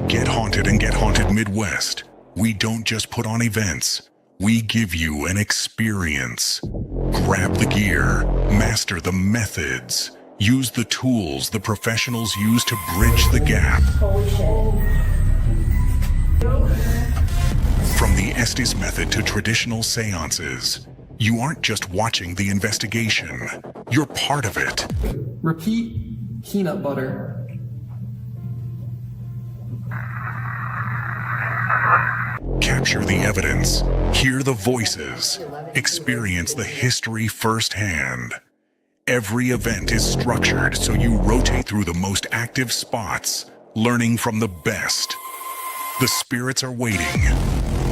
Get Haunted and Get Haunted Midwest. We don't just put on events. We give you an experience. Grab the gear, master the methods, use the tools the professionals use to bridge the gap. From the Estes method to traditional seances, you aren't just watching the investigation, you're part of it. Repeat peanut butter. Capture the evidence, hear the voices, experience the history firsthand. Every event is structured so you rotate through the most active spots, learning from the best. The spirits are waiting.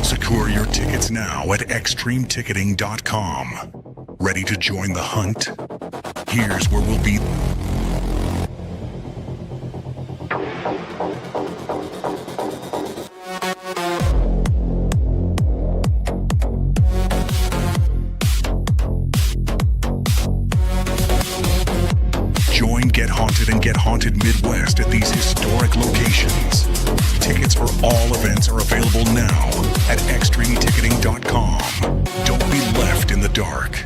Secure your tickets now at extremeticketing.com. Ready to join the hunt? Here's where we'll be. Join Get Haunted and Get Haunted Midwest at these historic locations. Tickets for all events are available now at extremeticketing.com. Don't be left in the dark.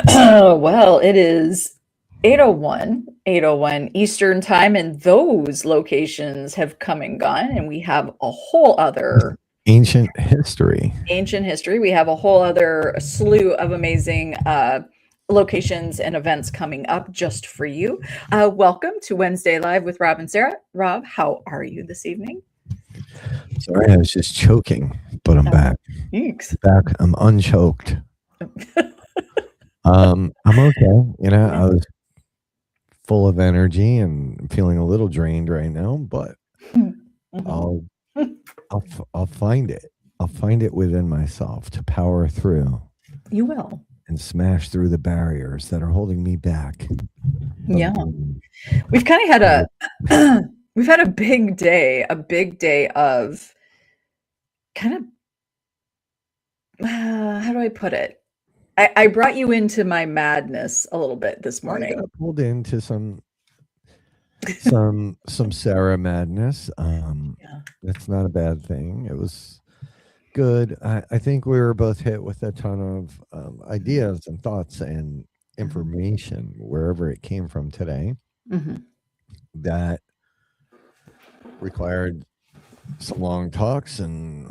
Well, it is 8:01 Eastern time, and those locations have come and gone, and we have a whole other ancient history. We have a whole other slew of amazing locations and events coming up just for you. Welcome to Wednesday Live with Rob and Sara. Rob, how are you this evening? Sorry, I was just choking, but I'm back. Thanks. Back. I'm unchoked. I'm okay. I was full of energy and feeling a little drained right now, but I'll find it. I'll find it within myself to power through. You will. And smash through the barriers that are holding me back. Yeah. We've kind of had we've had a big day of kind of, how do I put it? I brought you into my madness a little bit this morning. I got pulled into some Sara madness. That's not a bad thing. It was good. I think we were both hit with a ton of ideas and thoughts and information wherever it came from today that required some long talks and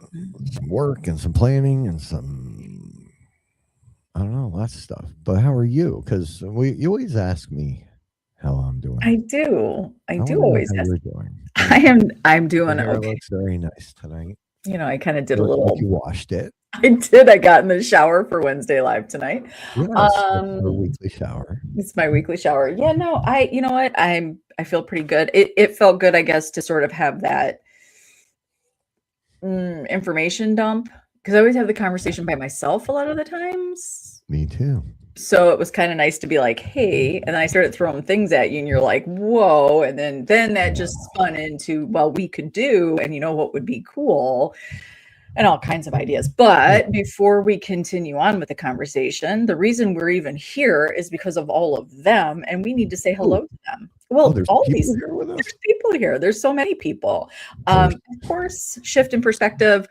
some work and some planning and some, I don't know, lots of stuff. But how are you? Because you always ask me how I'm doing. I do always ask. You're doing. I'm doing Your hair okay. looks very nice tonight. I kind of did a Looks little. like you washed it. I did. I got in the shower for Wednesday Live tonight. Yes, it's a weekly shower. It's my weekly shower. Yeah, no, you know what? I feel pretty good. It felt good, I guess, to sort of have that information dump, because I always have the conversation by myself a lot of the times. Me too. So it was kind of nice to be like, hey, and then I started throwing things at you and you're like, whoa. And then that just spun into, well, we could do, and what would be cool, and all kinds of ideas. But before we continue on with the conversation, the reason we're even here is because of all of them, and we need to say hello to them. Well, there's all people these here with us. there's people here. There's so many people. Of course, shift in perspective.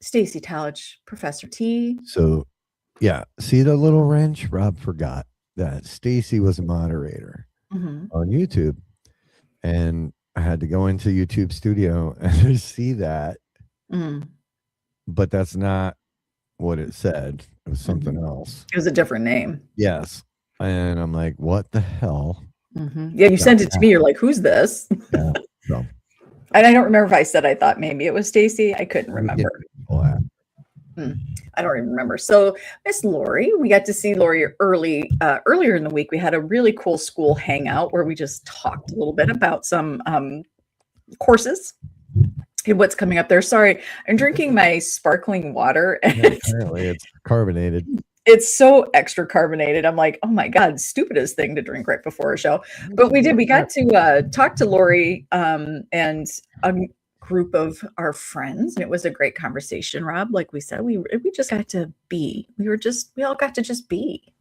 Stacy Talich, Professor T. So, yeah, see the little wrench? Rob forgot that Stacy was a moderator on YouTube, and I had to go into YouTube Studio and see that. But that's not what it said. It was something else. It was a different name. Yes. And I'm like, what the hell? Yeah, you sent it to me. You're like, who's this? Yeah. So. And I don't remember if I said I thought maybe it was Stacy. I couldn't remember. Yeah. I don't even remember. So Miss Lori, we got to see Lori earlier in the week. We had a really cool school hangout where we just talked a little bit about some courses and what's coming up there. Sorry, I'm drinking my sparkling water. And apparently it's carbonated. It's so extra carbonated. I'm like, oh my God, stupidest thing to drink right before a show. But we did. We got to talk to Lori and a group of our friends, and it was a great conversation. Rob, like we said, we just got to be. We all got to just be.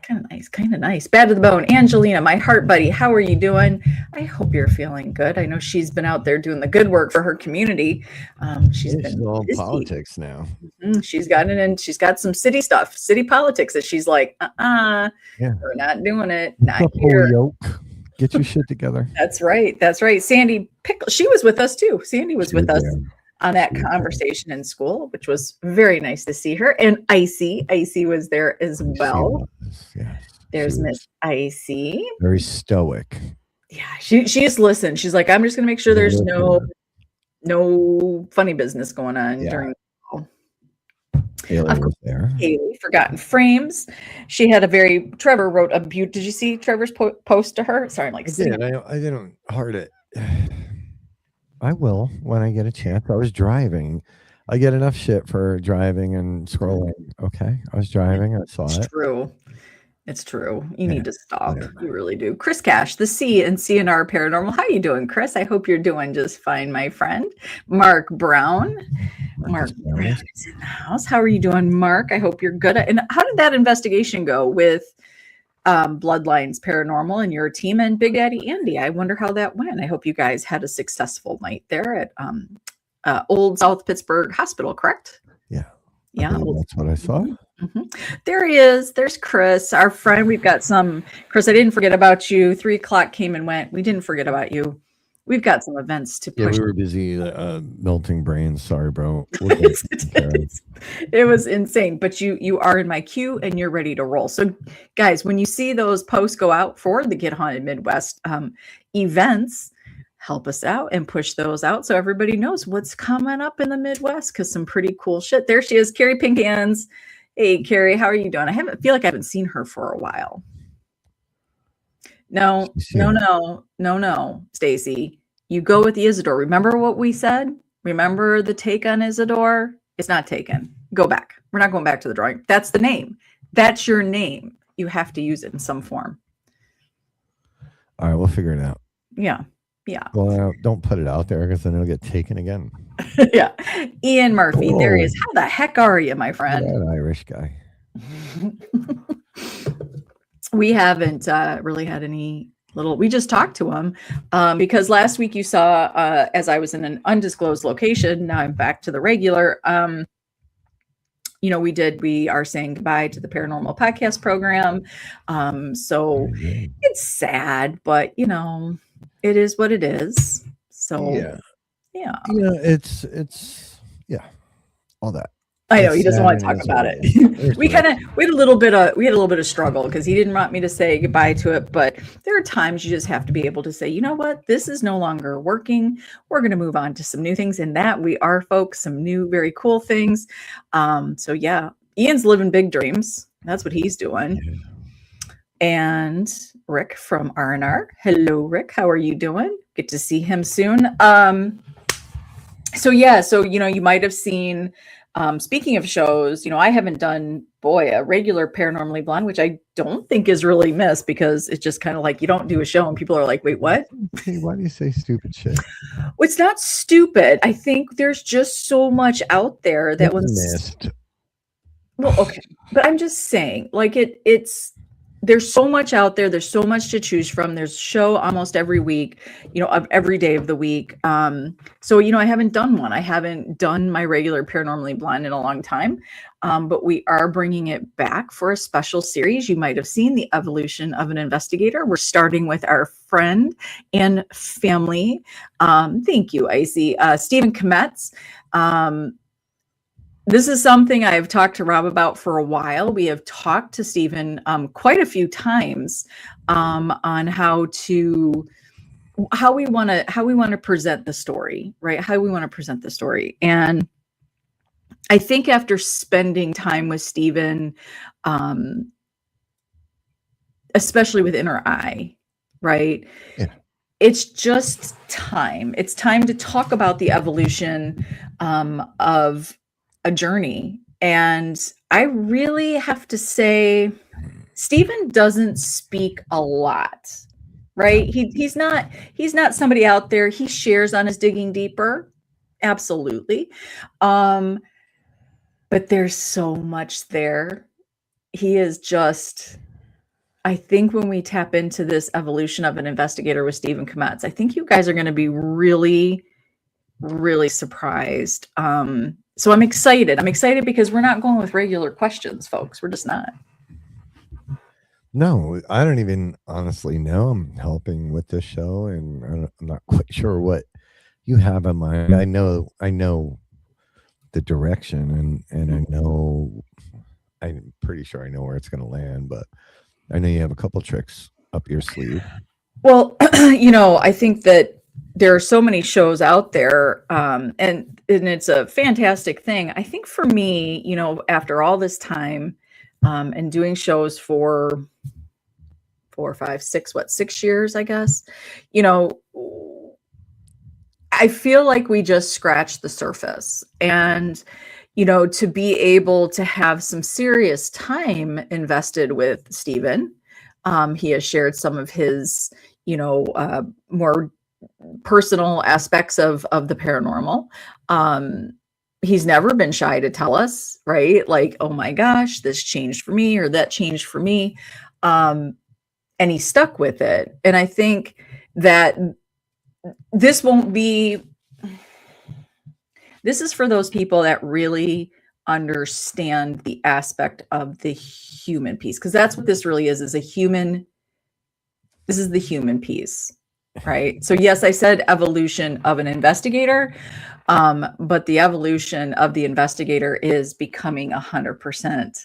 Kind of nice, kind of nice. Bad to the bone. Angelina, my heart buddy, how are you doing? I hope you're feeling good. I know she's been out there doing the good work for her community. She's been all busy. politics now. She's gotten in. She's got some city stuff, city politics that she's like, Yeah. we're not doing it. Not Whole here. yoke. Get your shit together. That's right. That's right. Sandy Pickle, she was with us too. Sandy was with us on that conversation in school, which was very nice to see her. And Icy was there as well. Yes. There's Miss Icy. Very stoic. Yeah, she just listened. She's like, I'm just gonna make sure there's no funny business going on during. Haley was there. Haley, Forgotten Frames. She had Trevor wrote a beaut. Did you see Trevor's post to her? Sorry, I'm like, I didn't heart it. I will when I get a chance. I was driving. I get enough shit for driving and scrolling. Okay. I was driving. I saw it. True. It's true. You need to stop. You really do. Chris Cash, the C and CNR Paranormal. How you doing, Chris? I hope you're doing just fine, my friend. Mark Brown. Mark Brown is in the house. How are you doing, Mark? I hope you're good. And how did that investigation go with Bloodlines Paranormal and your team and Big Daddy Andy? I wonder how that went. I hope you guys had a successful night there at Old South Pittsburgh Hospital, correct? Yeah. Yeah. That's what I saw. Mm-hmm. There he is. There's Chris, our friend. We've got Chris, I didn't forget about you. 3 o'clock came and went. We didn't forget about you. We've got some events to push. Yeah, we were busy melting brains. Sorry, bro. It was insane, but you are in my queue and you're ready to roll. So guys, when you see those posts go out for the Get Haunted Midwest events, help us out and push those out so everybody knows what's coming up in the Midwest, because some pretty cool shit. There she is, Carrie Pink Hands. Hey, Carrie, how are you doing? I feel like I haven't seen her for a while. No, Stacy. You go with the Isidore. Remember what we said? Remember the take on Isidore? It's not taken. Go back. We're not going back to the drawing. That's the name. That's your name. You have to use it in some form. All right, we'll figure it out. Yeah. Well, don't put it out there because then it'll get taken again. Yeah. Ian Murphy, there he is. How the heck are you, my friend? That Irish guy. We haven't really had any we just talked to him because last week you saw as I was in an undisclosed location. Now I'm back to the regular. We are saying goodbye to the paranormal podcast program. So it's sad, but it is what it is. So yeah. It's all that. I know he doesn't want to talk about it. we had a little bit of struggle because he didn't want me to say goodbye to it. But there are times you just have to be able to say, you know what, this is no longer working. We're going to move on to some new things, and that we are, folks, some new, very cool things. So yeah, Ian's living big dreams. That's what he's doing. Yeah. And Rick from R&R. Hello, Rick. How are you doing? Get to see him soon. So you might have seen. Speaking of shows, I haven't done, a regular Paranormally Blonde, which I don't think is really missed because it's just kind of like you don't do a show and people are like, wait, what? Hey, why do you say stupid shit? Well, it's not stupid. I think there's just so much out there that was missed. Well, okay. But I'm just saying, like there's so much out there. There's so much to choose from. There's a show almost every week, of every day of the week. So, I haven't done one. I haven't done my regular Paranormally Blonde in a long time. But we are bringing it back for a special series. You might have seen The Evolution of an Investigator. We're starting with our friend and family. Thank you, Icy. Stephen Kometz. This is something I've talked to Rob about for a while. We have talked to Stephen quite a few times on how we want to present the story, right? How we want to present the story. And I think after spending time with Stephen, especially with Inner Eye, right? Yeah. It's just time. It's time to talk about the evolution of a journey. And I really have to say, Stephen doesn't speak a lot, right? He's not somebody out there. He shares on his digging deeper. Absolutely. But there's so much there. He is just I think when we tap into this evolution of an investigator with Stephen Kometz, I think you guys are going to be really, really surprised. So I'm excited. I'm excited because we're not going with regular questions, folks. We're just not. No, I don't even honestly know. I'm helping with this show, and I'm not quite sure what you have in mind. I know the direction, and I know, I'm pretty sure I know where it's going to land, but I know you have a couple tricks up your sleeve. Well, I think that there are so many shows out there, and it's a fantastic thing. I think for me, after all this time, and doing shows for 4, 5, 6, 6 years, I guess, I feel like we just scratched the surface. And, to be able to have some serious time invested with Stephen, he has shared some of his, more personal aspects of the paranormal. He's never been shy to tell us, right? Like, oh my gosh, this changed for me, or that changed for me. And he stuck with it. And I think that this is for those people that really understand the aspect of the human piece, because that's what this really is this is the human piece, right? So yes, I said evolution of an investigator, but the evolution of the investigator is becoming 100%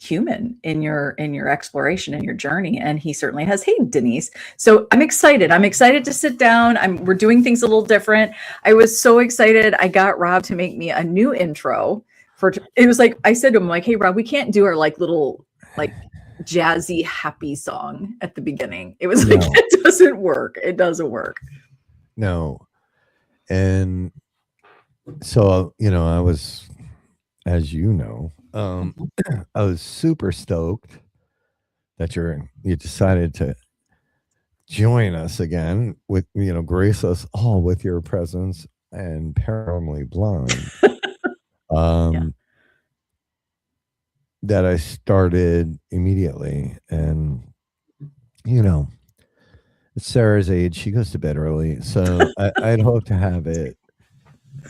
human in your exploration and your journey. And he certainly has. Hey, Denise. So I'm excited to sit down. We're doing things a little different. I was so excited. I got Rob to make me a new intro it was like, I said to him, like, hey Rob, we can't do our little jazzy happy song at the beginning. It was like, it doesn't work. No. And so, I was, as you know, I was super stoked that you decided to join us again with, grace us all with your presence and Paranormally Blonde. That I started immediately. And, it's Sarah's age. She goes to bed early. So I'd hoped to have it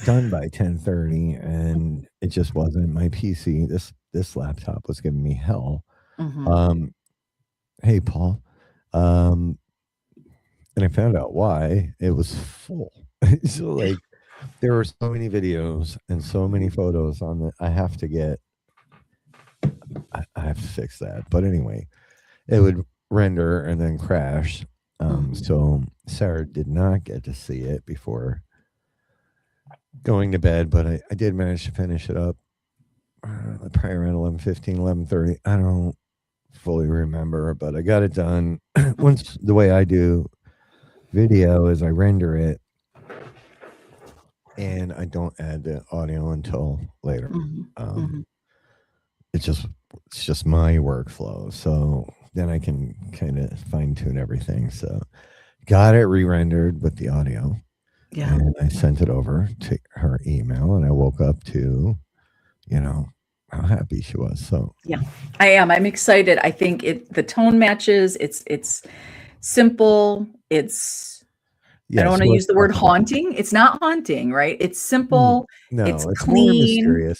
done by 10:30, and it just wasn't. My PC, this laptop was giving me hell. Hey Paul, and I found out why. It was full. So there were so many videos and so many photos on it. I have to fix that. But anyway, it would render and then crash. So Sarah did not get to see it before going to bed, but I did manage to finish it up probably around 11:15, 11:30. I don't fully remember, but I got it done. Once, the way I do video is I render it and I don't add the audio until later. It's just my workflow, so then I can kind of fine tune everything. So got it re-rendered with the audio. Yeah. And I sent it over to her email, and I woke up to, how happy she was. So yeah, I am. I'm excited. I think the tone matches. It's simple. It's, I don't want to use the word haunting. It's not haunting, right? It's simple. No, it's clean, more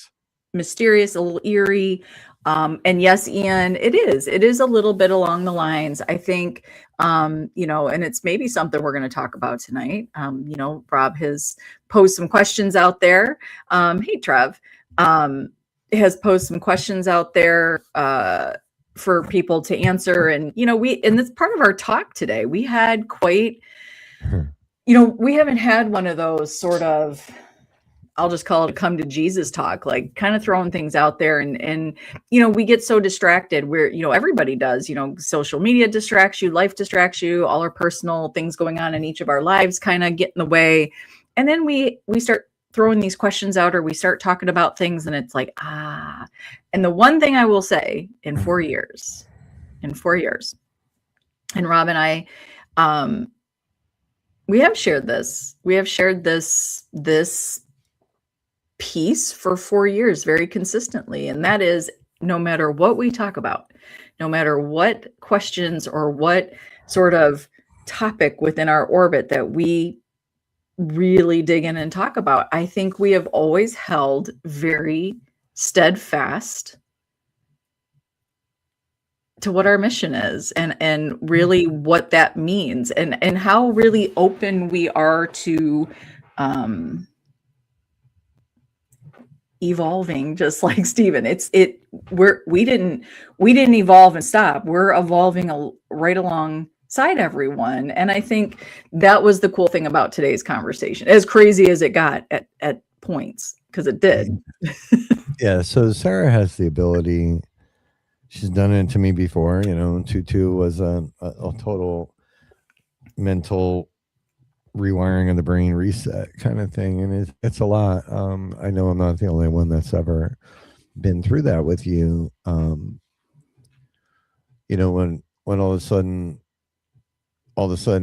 mysterious, a little eerie. And yes, Ian, it is a little bit along the lines, I think, and it's maybe something we're going to talk about tonight. Rob has posed some questions out there. Hey, Trev, has posed some questions out there, for people to answer. And, and that's part of our talk today. We had quite, we haven't had one of those sort of, I'll just call it a come to Jesus talk, like kind of throwing things out there. And we get so distracted where, everybody does, social media distracts you, life distracts you, all our personal things going on in each of our lives kind of get in the way. And then we start throwing these questions out, or we start talking about things, and it's like, and the one thing I will say in 4 years, and Rob and I, we have shared this piece for 4 years very consistently. And that is, no matter what we talk about, no matter what questions or what sort of topic within our orbit that we really dig in and talk about, I think we have always held very steadfast to what our mission is and really what that means and how really open we are to evolving, just like Stephen. We didn't evolve and stop. We're evolving right alongside everyone. And I think that was the cool thing about today's conversation, as crazy as it got at points, because it did. Yeah. So Sarah has the ability. She's done it to me before, you know. Tutu was a total mental rewiring of the brain reset kind of thing, and it's a lot. I know I'm not the only one that's ever been through that with you. You know, when all of a sudden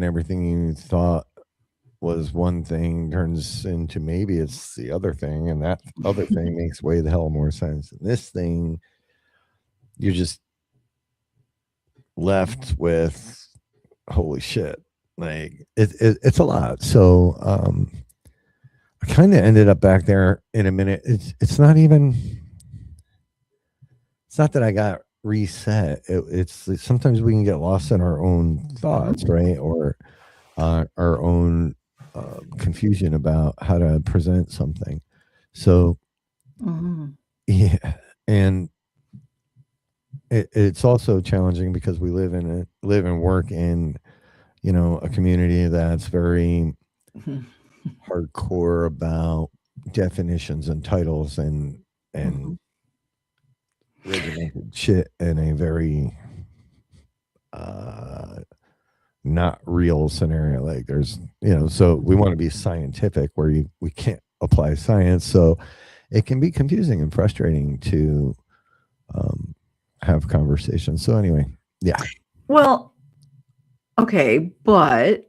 everything you thought was one thing turns into maybe it's the other thing, and that other thing makes way the hell more sense than this thing. You're just left with holy shit. Like it's a lot. So I kind of ended up back there in a minute. It's not that I got reset. It's sometimes we can get lost in our own thoughts, right? Or our own confusion about how to present something. So yeah, and it's also challenging because we live and work in, you know, a community that's very hardcore about definitions and titles and regimented shit in a very not real scenario. Like there's, you know, so we want to be scientific where we can't apply science, so it can be confusing and frustrating to have conversations. So anyway, yeah. Well, okay, but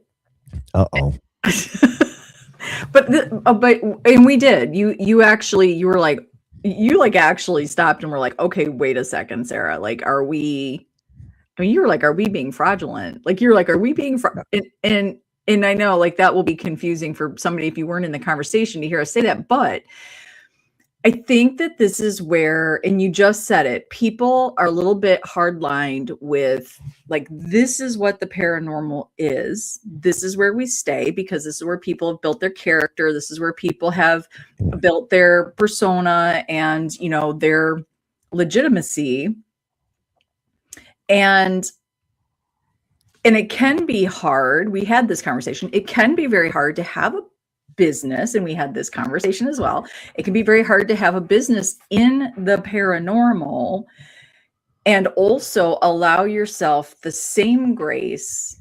but and we did. You were like, you actually stopped and were like, okay, wait a second, Sarah. Like, are we? I mean, you were like, are we being fraudulent? Like, you're like, are we being and I know like that will be confusing for somebody if you weren't in the conversation to hear us say that, but I think that this is where, and you just said it, people are a little bit hard-lined with like, this is what the paranormal is. This is where we stay because this is where people have built their character. This is where people have built their persona and, you know, their legitimacy. And it can be hard. We had this conversation. It can be very hard to have a business, and we had this conversation as well. It can be very hard to have a business in the paranormal and also allow yourself the same grace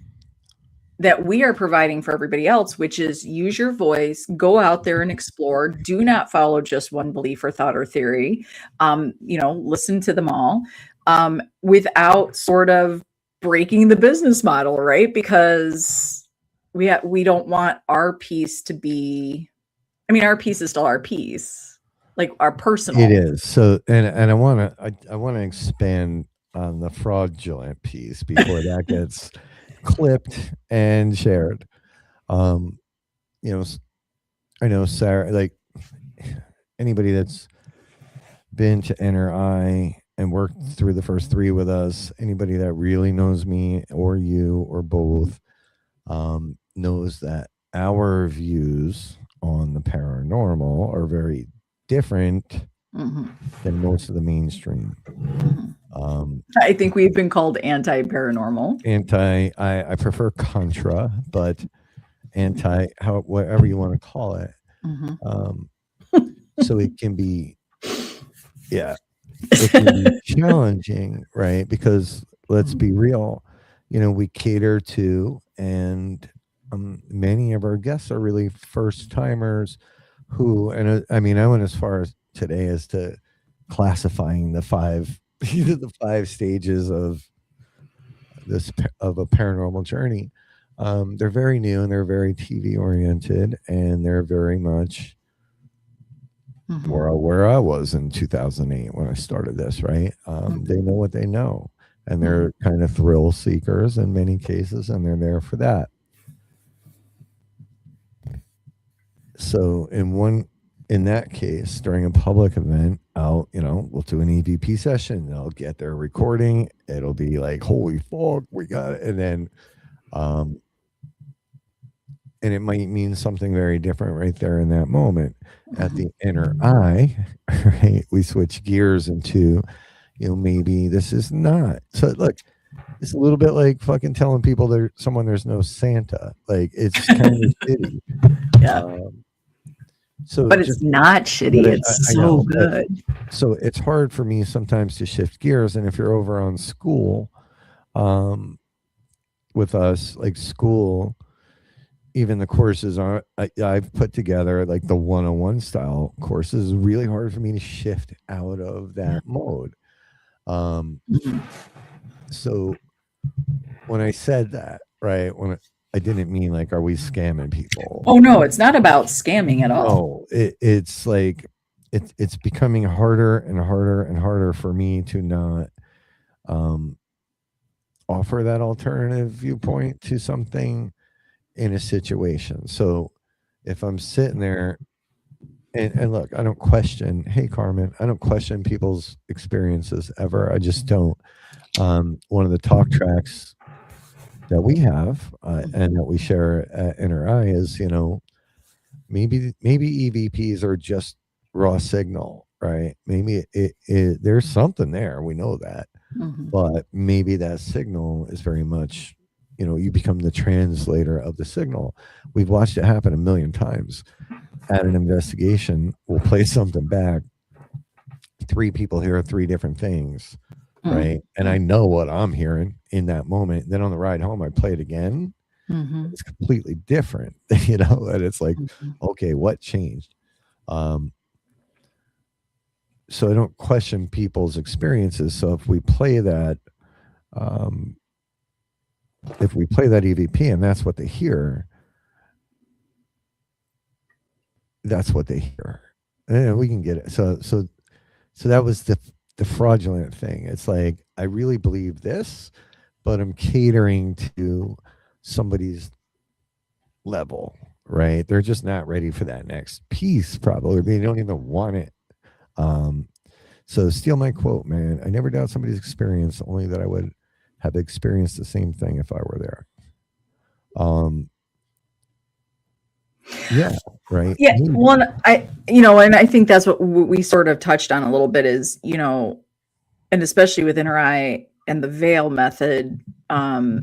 that we are providing for everybody else, which is use your voice, go out there and explore. Do not follow just one belief or thought or theory. You know, listen to them all without sort of breaking the business model, right? Because we don't want our piece to be, I mean, our piece is still our piece, like our personal. It is. So, and I want to expand on the fraudulent piece before that gets clipped and shared. You know, I know Sarah, like anybody that's been to NRI and worked through the first 3 with us, anybody that really knows me or you or both, knows that our views on the paranormal are very different than most of the mainstream. I think we've been called anti-paranormal. I prefer contra, but whatever you want to call it. So it can be, it can be challenging, right? Because let's be real, you know, we cater to, and many of our guests are really first timers who, and I mean, I went as far as today as to classifying the 5 stages of a paranormal journey. They're very new and they're very TV oriented, and they're very much where I was in 2008 when I started this, right? They know what they know. and they're kind of thrill seekers in many cases, and they're there for that. So in that case, during a public event, we'll do an EVP session. They'll get their recording. It'll be like, holy fuck, we got it. And then, and it might mean something very different right there in that moment. At the inner eye, right, we switch gears into, maybe this is not. So look, it's a little bit like fucking telling people there's no Santa. Like, it's kind of shitty. Yeah. So, but it's not shitty. It's so good. So it's hard for me sometimes to shift gears. And if you're over on school, with us, like school, even the courses I've put together, like the 101 style courses, is really hard for me to shift out of that mode. So when I said that, right, I didn't mean like, are we scamming people? Oh no, it's not about scamming at all. No, it's like it's becoming harder and harder and harder for me to not offer that alternative viewpoint to something in a situation. So if I'm sitting there and look, I don't question, hey Carmen, I don't question people's experiences ever. I just don't. One of the talk tracks that we have and that we share at Inner Eye is, maybe EVPs are just raw signal, right? Maybe there's something there. We know that, but maybe that signal is very much, you become the translator of the signal. We've watched it happen a million times. At an investigation, we'll play something back. 3 people hear 3 different things, right? And I know what I'm hearing in that moment. Then on the ride home, I play it again. It's completely different, and it's like, okay, what changed? So I don't question people's experiences. So if we play that EVP and that's what they hear, that's what they hear. And we can get it. So that was the fraudulent thing. It's like, I really believe this, but I'm catering to somebody's level, right? They're just not ready for that next piece, probably. They don't even want it. So steal my quote, man. I never doubt somebody's experience, only that I would have experienced the same thing if I were there. Yeah, right. Yeah, one, and I think that's what we sort of touched on a little bit is, and especially with Inner Eye and the veil method, I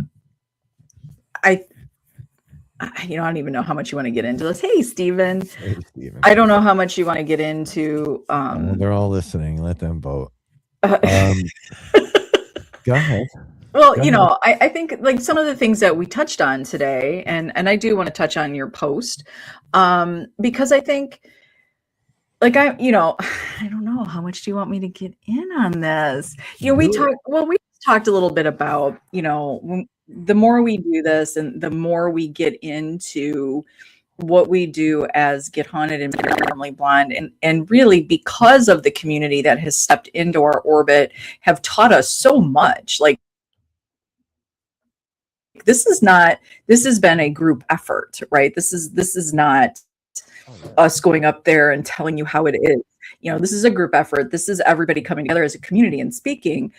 don't even know how much you want to get into this. Hey, Steven. Hey, Steven. I don't know how much you want to get into. They're all listening. Let them vote. Go ahead. Well, I think like some of the things that we touched on today, and I do want to touch on your post, because I think, like, I don't know, how much do you want me to get in on this? We talked a little bit about, the more we do this and the more we get into what we do as Get Haunted and Paranormally Blonde, and really because of the community that has stepped into our orbit, have taught us so much. Like, this has been a group effort, right? This is not us going up there and telling you how it is. This is a group effort. This is everybody coming together as a community and speaking.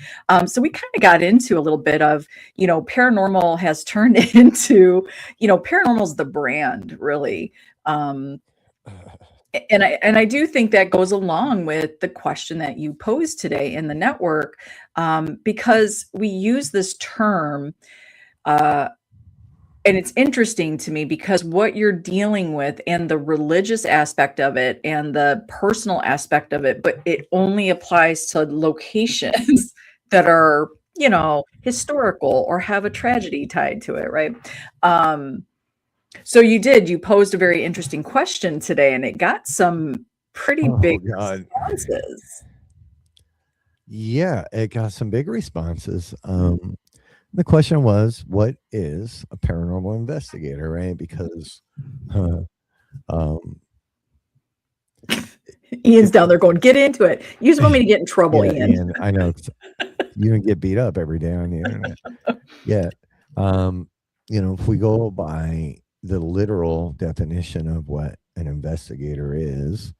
So we kind of got into a little bit of, paranormal has turned into, paranormal's the brand, really. And I do think that goes along with the question that you posed today in the network, because we use this term, and it's interesting to me because what you're dealing with and the religious aspect of it and the personal aspect of it, but it only applies to locations that are, historical or have a tragedy tied to it, right? So you posed a very interesting question today, and it got some pretty big responses. Yeah, it got some big responses. The question was, what is a paranormal investigator, right? Because Ian's down there going, get into it. You just want me to get in trouble, yeah, Ian. I know. You don't get beat up every day on the internet. Yeah. If we go by the literal definition of what an investigator is,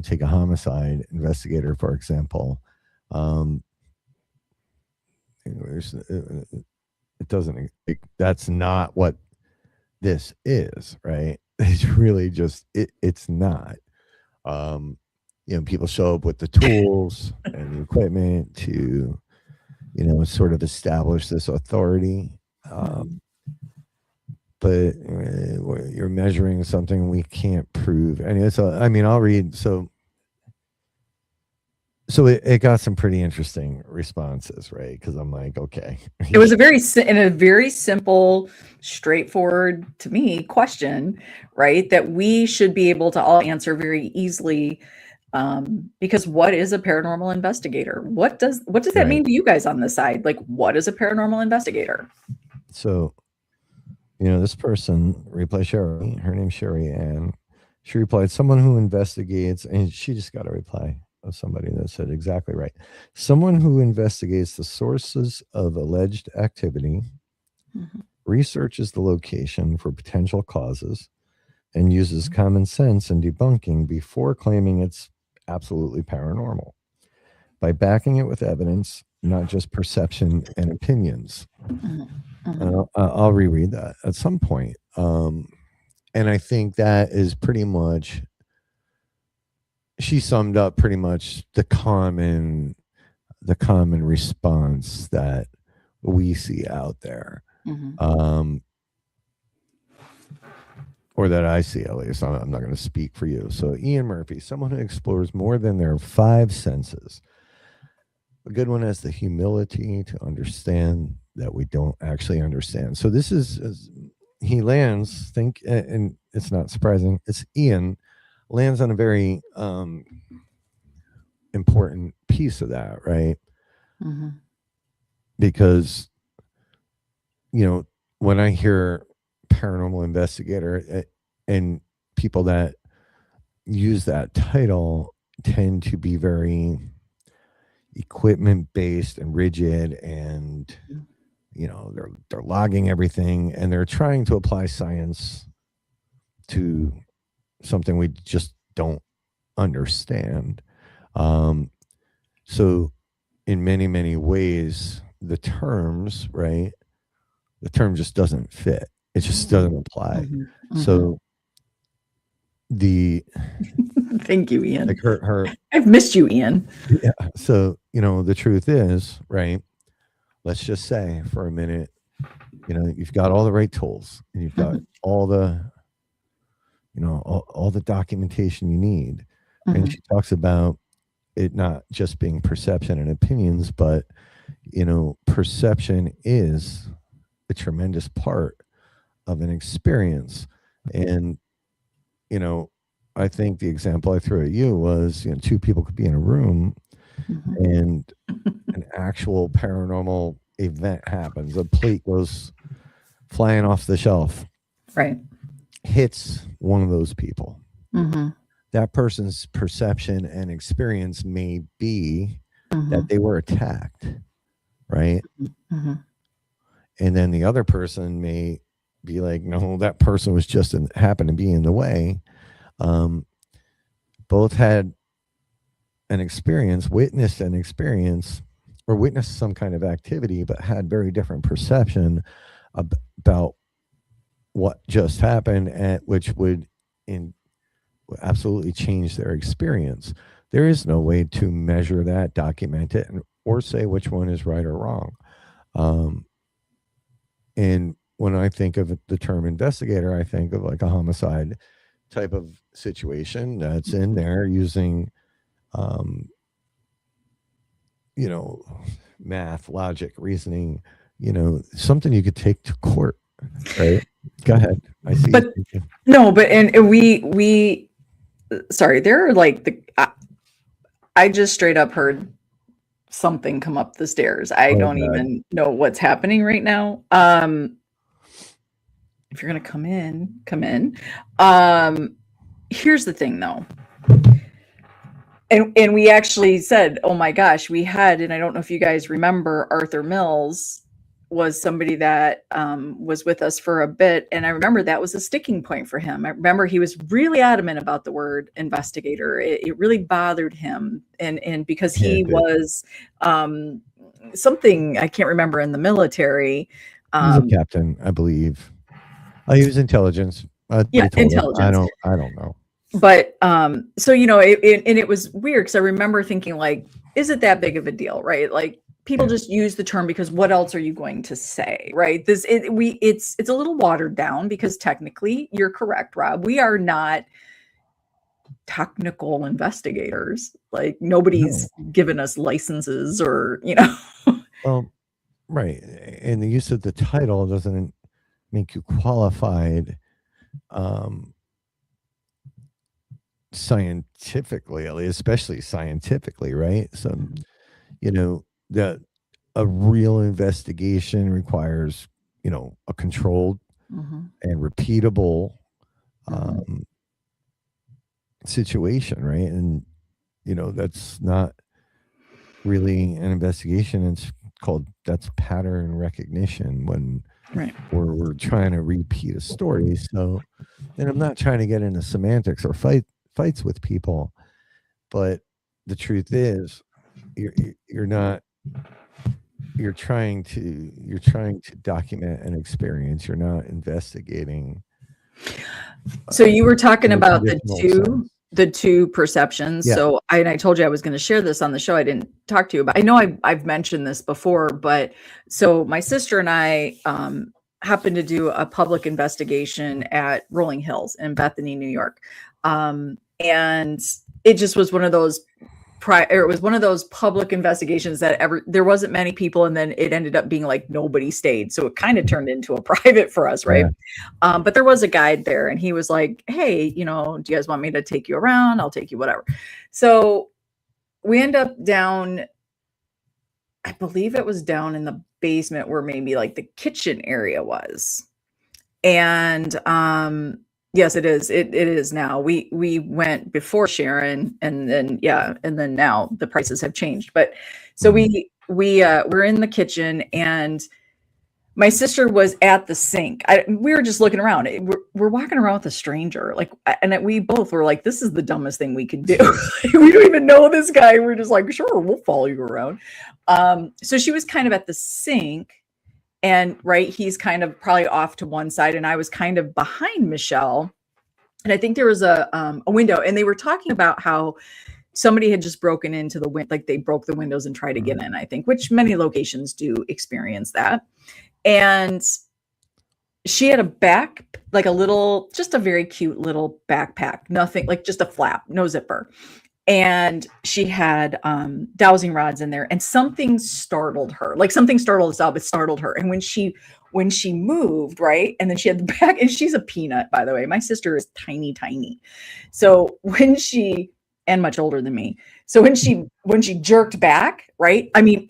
take a homicide investigator, for example. It doesn't, that's not what this is, right? It's really just, it's not. People show up with the tools and the equipment to, sort of establish this authority. But you're measuring something we can't prove. Anyway, I'll read. So it got some pretty interesting responses, right? Because I'm like, okay. It was a very simple, straightforward, to me, question, right? That we should be able to all answer very easily. Because what is a paranormal investigator? What does that mean to you guys on this side? Like, what is a paranormal investigator? So, this person replied, Sherry, her name's Sherry, and she replied, someone who investigates, and she just got a reply of somebody that said exactly right. Someone who investigates the sources of alleged activity, researches the location for potential causes, and uses common sense in debunking before claiming it's absolutely paranormal, by backing it with evidence, not just perception and opinions. I'll reread that at some point. And I think that is pretty much, she summed up pretty much the common response that we see out there. Or that I see, at least. I'm not going to speak for you. So Ian Murphy, someone who explores more than their five senses. A good one has the humility to understand that we don't actually understand. So this is he lands, and it's not surprising, it's Ian, lands on a very important piece of that, right? Because, when I hear paranormal investigator, and people that use that title tend to be very equipment based and rigid, and they're logging everything, and they're trying to apply science to something we just don't understand. So in many ways, the term just doesn't fit. It just doesn't apply. So thank you, Ian. Like her I've missed you, Ian. Yeah. So, the truth is, right? Let's just say for a minute, you've got all the right tools, and you've got all the, all the documentation you need. And she talks about it not just being perception and opinions, but, perception is a tremendous part of an experience. And, I think the example I threw at you was, two people could be in a room and an actual paranormal event happens. A plate goes flying off the shelf, right? Hits one of those people. That person's perception and experience may be that they were attacked, right? And then the other person may be like, no, that person was just happened to be in the way. Both had an experience, witnessed an experience, or witnessed some kind of activity, but had very different perception about what just happened, which would absolutely change their experience. There is no way to measure that, document it, or say which one is right or wrong. And when I think of the term investigator, I think of like a homicide type of situation that's in there using, math, logic, reasoning, something you could take to court, right? Go ahead. I see. But no, but and we sorry, there are like I just straight up heard something come up the stairs. I don't even know what's happening right now. If you're gonna come in. Here's the thing though. And we actually said, oh my gosh, we had, and I don't know if you guys remember, Arthur Mills was somebody that was with us for a bit. And I remember that was a sticking point for him. I remember he was really adamant about the word investigator. It really bothered him. And because he was something I can't remember in the military. He was a captain, I believe. He was intelligence. Yeah, intelligence. I don't know. But so it was weird because I remember thinking, like, is it that big of a deal, right? Like, people just use the term because what else are you going to say, right? It's a little watered down because technically, you're correct, Rob. We are not technical investigators. Like, nobody's given us licenses or Well, right, and the use of the title doesn't make you qualified. Scientifically, especially scientifically, right? So, that a real investigation requires, a controlled and repeatable situation, right? And that's not really an investigation. It's that's pattern recognition when we're trying to repeat a story. So, and I'm not trying to get into semantics or fights with people, but the truth is you're trying to document an experience. You're not investigating. So you were talking about the two perceptions. Yeah. So I told you I was going to share this on the show. I didn't talk to you about. I know I've mentioned this before, but so my sister and I happened to do a public investigation at Rolling Hills in Bethany, New York. And it just was one of those public investigations that there wasn't many people. And then it ended up being like nobody stayed. So it kind of turned into a private for us. Right. Yeah. But there was a guide there and he was like, hey, do you guys want me to take you around? I'll take you, whatever. So we end up down, I believe it was down in the basement where maybe like the kitchen area was. And, yes, it is. It is now. We went before Sharon, and then now the prices have changed. But so we're in the kitchen, and my sister was at the sink. We were just looking around. We're walking around with a stranger, and we both were like, "This is the dumbest thing we could do." We don't even know this guy. We're just like, "Sure, we'll follow you around." So she was kind of at the sink. And he's kind of probably off to one side, and I was kind of behind Michelle. And I think there was a window, and they were talking about how somebody had just broken into the window, like they broke the windows and tried to get in, I think, which many locations do experience that. And she had just a very cute little backpack, nothing, like just a flap, no zipper. And she had dowsing rods in there, and something startled her. Like something startled us all, but startled her. And when she moved, right, and then she had the back, and she's a peanut, by the way. My sister is tiny, tiny. So and much older than me. So when she jerked back, right, I mean,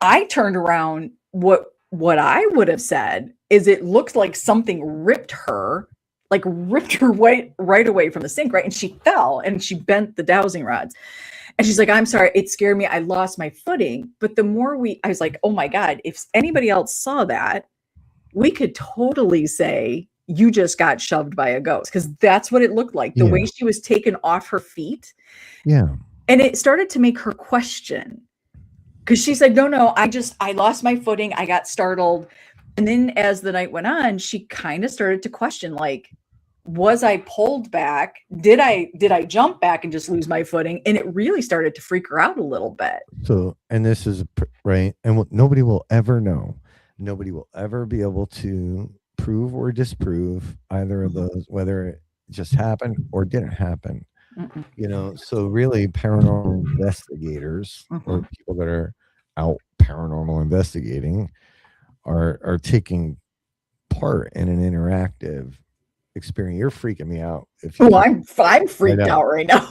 I turned around. What I would have said is it looked like something ripped her right away from the sink, right? And she fell and she bent the dowsing rods. And she's like, I'm sorry, it scared me. I lost my footing. But the more I was like, oh my God, if anybody else saw that, we could totally say you just got shoved by a ghost, because that's what it looked like. The way she was taken off her feet. Yeah. And it started to make her question, because she said, no, I lost my footing. I got startled. And then as the night went on, she kind of started to question, like, was I pulled back? Did I jump back and just lose my footing? And it really started to freak her out a little bit. So, and this is right. And nobody will ever know. Nobody will ever be able to prove or disprove either of those, whether it just happened or didn't happen. So really paranormal investigators or people that are out paranormal investigating are taking part in an interactive experience. You're freaking me out. I'm freaked out right now.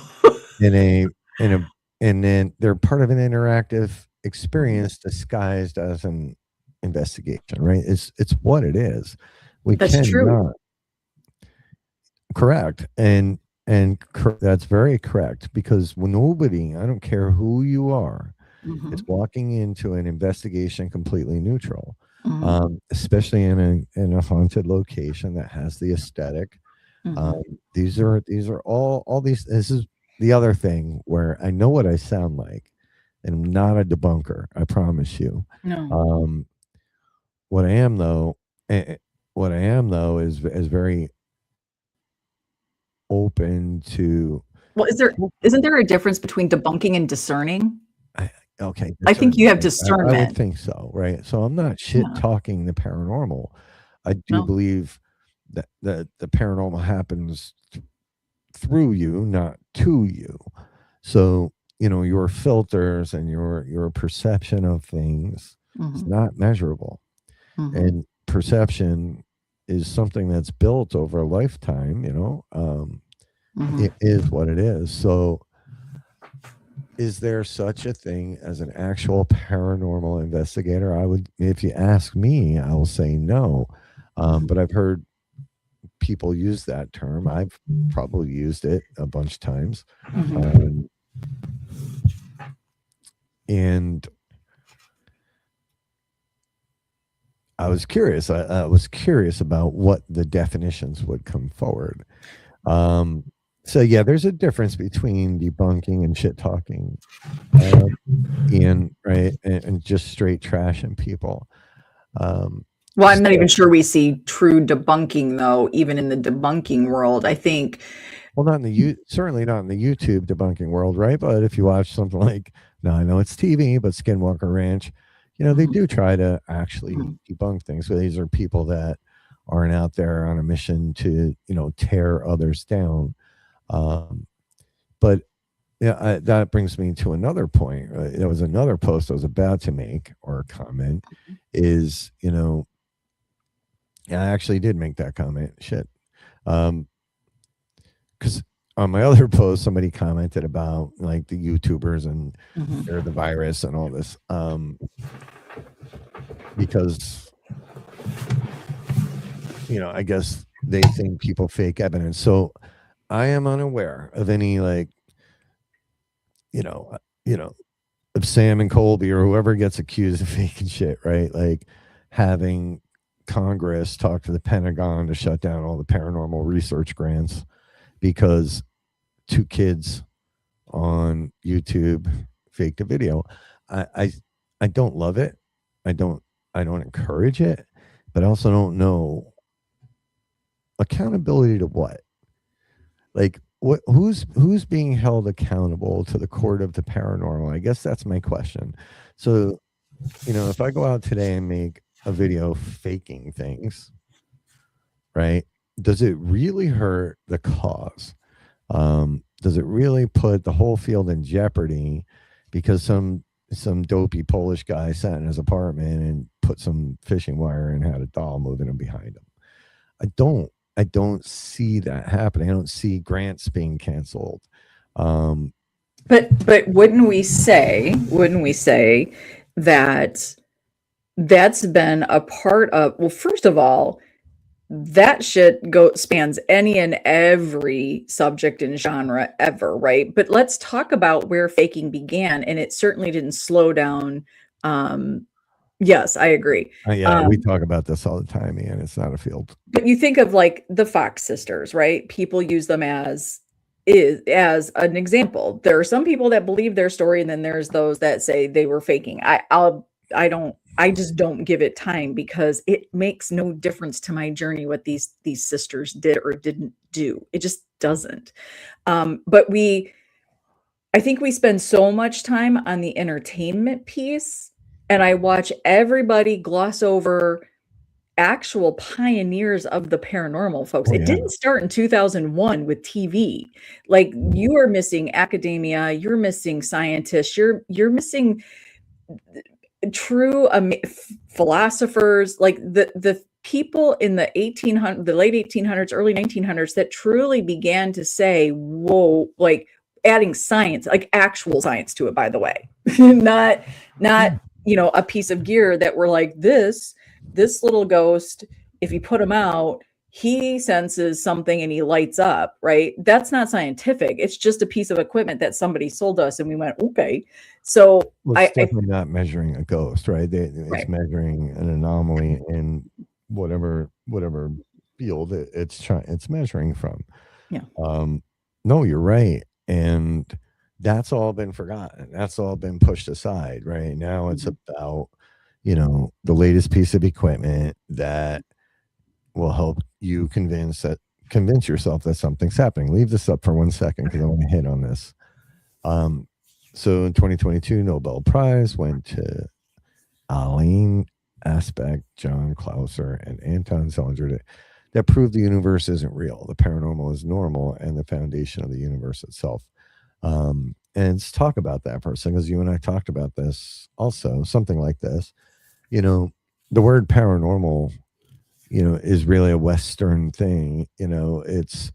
And then they're part of an interactive experience disguised as an investigation, right? It's what it is. That's true. Correct. And And that's very correct, because when nobody, I don't care who you are, is walking into an investigation completely neutral, especially in a haunted location that has the aesthetic. These are all these. This is the other thing where I know what I sound like, and I'm not a debunker. I promise you. No. What I am though, what I am though is very open to. Well, isn't there a difference between debunking and discerning? Okay, I think you have I would discernment. think so, right? So I'm not shit talking the paranormal. I do No. believe that the paranormal happens through you, not to you. So, your filters and your perception of things is not measurable. And perception is something that's built over a lifetime, it is what it is. So is there such a thing as an actual paranormal investigator? If you ask me, I will say no. But I've heard people use that term. I've probably used it a bunch of times. And I was curious. I was curious about what the definitions would come forward. So yeah, there's a difference between debunking and shit talking, and just straight trashing people. Well, I'm not even sure we see true debunking though, even in the debunking world. I think. Well, certainly not in the YouTube debunking world, right? But if you watch something like, now I know it's TV, but Skinwalker Ranch, they do try to actually debunk things. So these are people that aren't out there on a mission to, tear others down. But yeah, that brings me to another point. There was another post I was about to make, or a comment, is, I actually did make that comment. Shit. Because on my other post, somebody commented about like the YouTubers and they're the virus and all this. Because, I guess they think people fake evidence. So I am unaware of any of Sam and Colby or whoever gets accused of faking shit, right? Like having Congress talk to the Pentagon to shut down all the paranormal research grants because 2 kids on YouTube faked a video. I don't love it. I don't encourage it, but I also don't know accountability to what. Like who's being held accountable to the court of the paranormal? I guess that's my question. So, if I go out today and make a video faking things, right? Does it really hurt the cause? Does it really put the whole field in jeopardy because some dopey Polish guy sat in his apartment and put some fishing wire and had a doll moving him behind him? I don't see that happening. I don't see grants being canceled. But wouldn't we say that that's been a part of, well, first of all, that shit spans any and every subject and genre ever, right? But let's talk about where faking began, and it certainly didn't slow down. Yes, I agree. We talk about this all the time, and it's not a field. But you think of like the Fox sisters, right? People use them as an example. There are some people that believe their story, and then there's those that say they were faking. I just don't give it time because it makes no difference to my journey what these sisters did or didn't do. It just doesn't. But I think we spend so much time on the entertainment piece, and I watch everybody gloss over actual pioneers of the paranormal, folks. It didn't start in 2001 with TV. Like, you are missing academia, you're missing scientists, you're missing true philosophers, like the people in the late 1800s, early 1900s that truly began to say, whoa, like adding science, like actual science to it, by the way, not a piece of gear that were like this little ghost, if you put him out, he senses something and he lights up, right? That's not scientific. It's just a piece of equipment that somebody sold us and we went, okay. So Well, it's I definitely not measuring a ghost, right? It's right. measuring an anomaly in whatever field it's measuring from. Yeah. No, you're right, and that's all been forgotten. That's all been pushed aside. Right now, it's about the latest piece of equipment that will help you convince yourself that something's happening. Leave this up for 1 second because I want to hit on this. So in 2022, Nobel Prize went to Alain Aspect, John Clauser, and Anton Zellinger that proved the universe isn't real. The paranormal is normal and the foundation of the universe itself. And let's talk about that for a second, because you and I talked about this also, something like this. The word paranormal, is really a Western thing. It's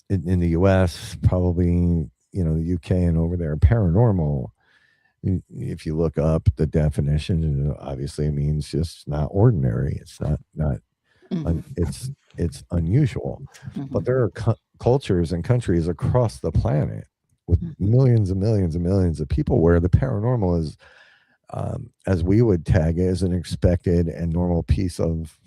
in the US, probably, the UK and over there, paranormal. If you look up the definition, obviously it means just not ordinary. It's not it's unusual. But there are cultures and countries across the planet with millions and millions and millions of people where the paranormal is, as we would tag it, as an expected and normal piece of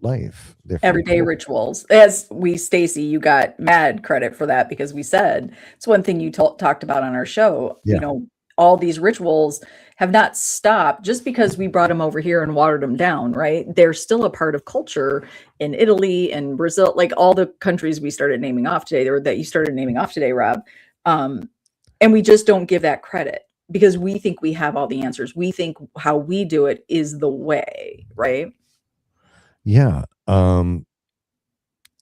life. Everyday rituals. As Stacy, you got mad credit for that because we said it's one thing you talked about on our show. Yeah. All these rituals have not stopped just because we brought them over here and watered them down, right? They're still a part of culture in Italy and Brazil, like all the countries we started naming off today, or that you started naming off today, Rob. And we just don't give that credit because we think we have all the answers. We think how we do it is the way, right? Yeah.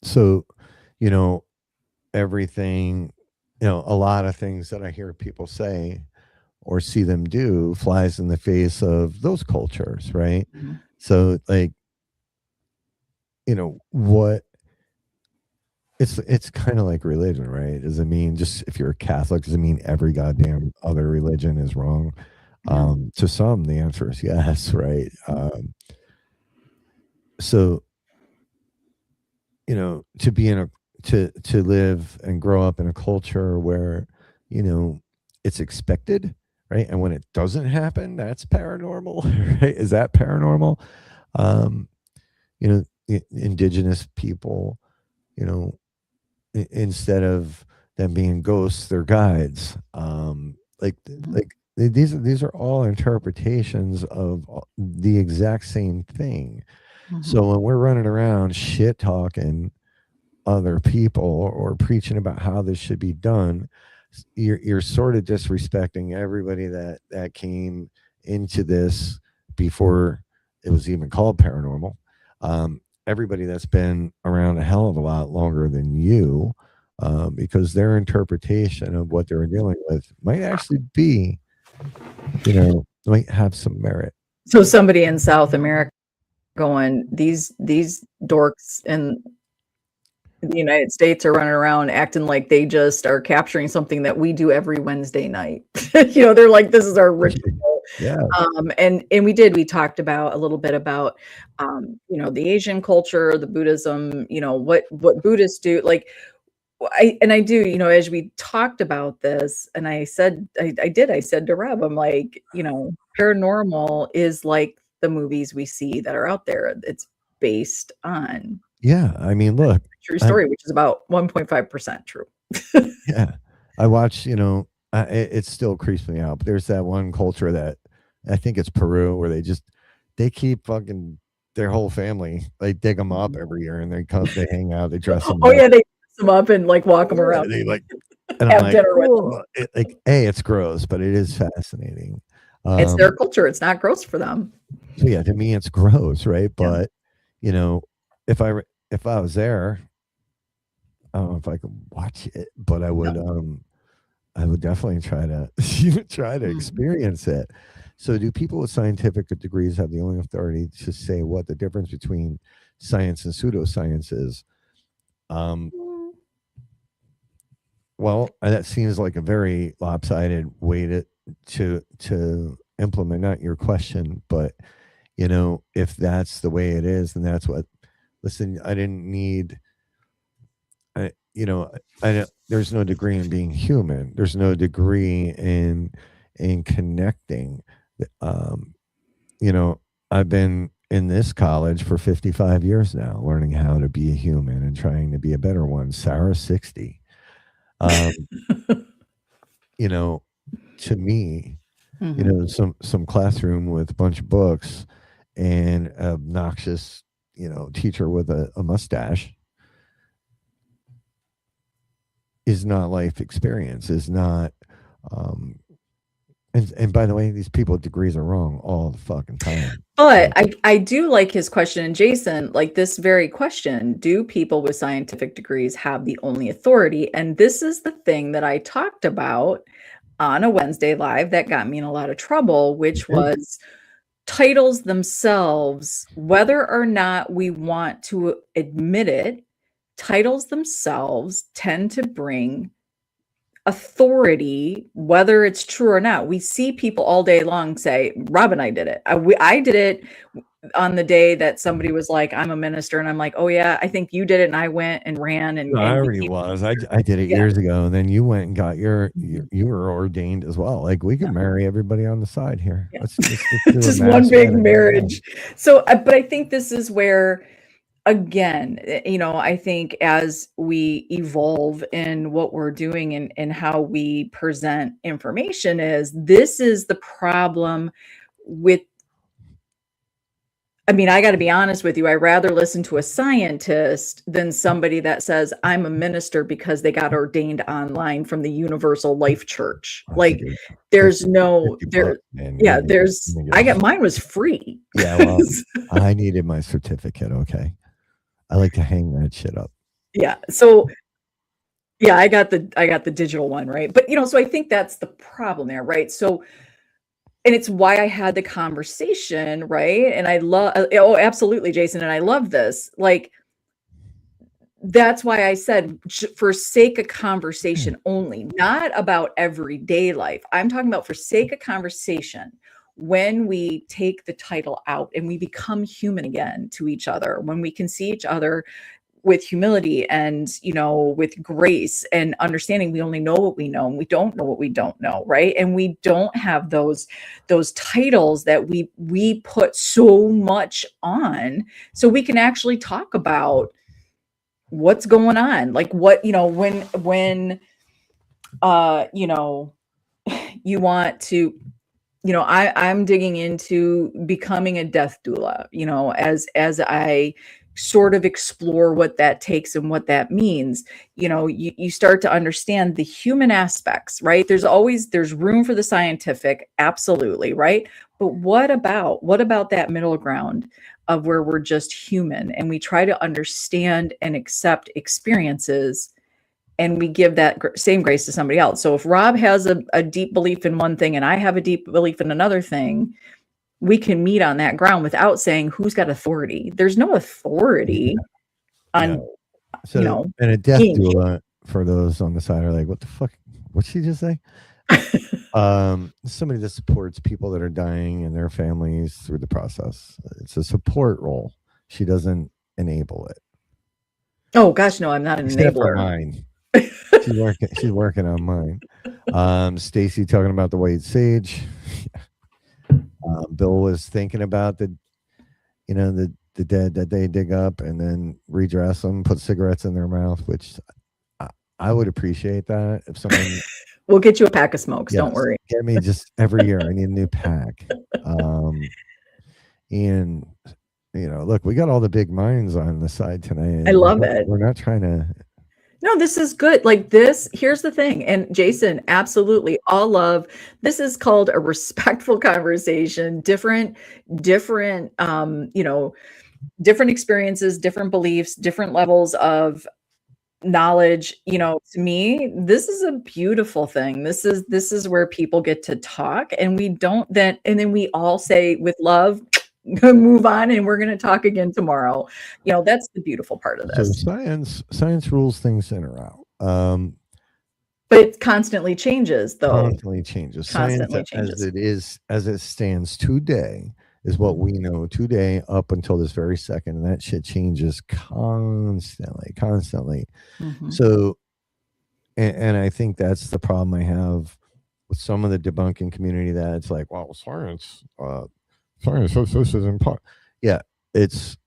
So, everything, a lot of things that I hear people say or see them do flies in the face of those cultures, right? So, like, what it's kind of like religion, right? Does it mean just if you're a Catholic, does it mean every goddamn other religion is wrong? To some, the answer is yes, right? So, to be to live and grow up in a culture where, it's expected, right? And when it doesn't happen, that's paranormal, right? Is that paranormal? Indigenous people, instead of them being ghosts, they're guides. Like these are all interpretations of the exact same thing. So when we're running around shit talking other people or preaching about how this should be done, you're sort of disrespecting everybody that came into this before it was even called paranormal. Everybody that's been around a hell of a lot longer than you, because their interpretation of what they're dealing with might actually be, might have some merit. So somebody in South America going, these dorks in the United States are running around acting like they just are capturing something that we do every Wednesday night. They're like, this is our ritual. Yeah. And we talked about a little bit about, the Asian culture, the Buddhism, what Buddhists do. Like, I do, as we talked about this, and I said to Rob, I'm like, paranormal is like the movies we see that are out there. It's based on. Yeah. I mean, look, true story, which is about 1.5% true. Yeah. I watch, it still creeps me out, but there's that one culture that I think it's Peru where they keep fucking their whole family, they dig them up every year and they hang out, they dress them up. Yeah, they dress them up and like walk them around. They like, and have dinner with them. It's gross, but it is fascinating. It's their culture. It's not gross for them. So yeah, to me it's gross, right? But if I was there, I don't know if I could watch it, but I would definitely try to experience it. So do people with scientific degrees have the only authority to say what the difference between science and pseudoscience is? Well, that seems like a very lopsided way to implement not your question, but if that's the way it is, then that's what listen, I didn't need, you know, there's no degree in being human. There's no degree in connecting. Um, you know, I've been in this college for 55 years now, learning how to be a human and trying to be a better one. Sarah's 60. Um, you know, to me, you know, some classroom with a bunch of books and an obnoxious, you know, teacher with a mustache is not life experience, is not um and by the way, these people with degrees are wrong all the fucking time. But I do like his question, and Jason, like this very question, do people with scientific degrees have the only authority? And this is the thing that I talked about on a Wednesday live that got me in a lot of trouble, which was titles themselves, whether or not we want to admit it, titles themselves tend to bring authority, whether it's true or not. We see people all day long say, Rob and I did it. I did it on the day that somebody was like, I'm a minister. And I'm like, oh, yeah, I think you did it. And I went and ran. And, No, I and already was. I did it years ago, and then you went and got you were ordained as well. Like we can marry everybody on the side here. Yeah. Let's do just a one mass big wedding. marriage. So, but I think this is where, again, you know, I think as we evolve in what we're doing and how we present information this is the problem with, I mean, I got to be honest with you. I rather listen to a scientist than somebody that says I'm a minister because they got ordained online from the Universal Life Church. Like there's no there. Yeah, there's I got mine was free. Yeah, well, I needed my certificate. Okay. I like to hang that shit up. Yeah. So yeah, I got the digital one, right? But you know, so I think that's the problem there, right? So and it's why I had the conversation, right? And I love oh, absolutely, Jason, and I love this. Like that's why I said for sake of conversation only, not about everyday life. I'm talking about for sake of conversation. When we take the title out and we become human again to each other, when we can see each other with humility and, you know, with grace and understanding, we only know what we know and we don't know what we don't know, right? And we don't have those titles that we put so much on, so we can actually talk about what's going on, like what, you know, when you know, you want to, you know, I'm digging into becoming a death doula, you know, as I sort of explore what that takes and what that means. You know, you start to understand the human aspects, right? There's room for the scientific, absolutely, right? But what about that middle ground of where we're just human and we try to understand and accept experiences, and we give that same grace to somebody else. So if Rob has a deep belief in one thing and I have a deep belief in another thing, we can meet on that ground without saying who's got authority. There's no authority on, so, you know, and a death doula, for those on the side, are like, what the fuck? What'd she just say? Somebody that supports people that are dying and their families through the process. It's a support role. She doesn't enable it. Oh gosh, no, I'm not an enabler. Mine. She's working on mine. Stacy talking about the white sage. Bill was thinking about the dead that they dig up and then redress them, put cigarettes in their mouth, which I would appreciate that if someone. We'll get you a pack of smokes. Yes, don't worry. Get me just every year. I need a new pack. And you know, look, we got all the big minds on the side tonight. I love it. We're not trying to. No, this is good. Like this, here's the thing. And Jason, absolutely, all love. This is called a respectful conversation, different, you know, different experiences, different beliefs, different levels of knowledge. You know, to me, this is a beautiful thing. This is where people get to talk, and we don't then, and then we all say with love, move on, and we're going to talk again tomorrow. You know, that's the beautiful part of this. So science rules things in or out. But it constantly changes, though. Constantly changes. Science, as it stands today, is what we know today up until this very second. And that shit changes constantly. Mhm. So, and I think that's the problem I have with some of the debunking community, that it's like, well, science says this is important. Yeah, it's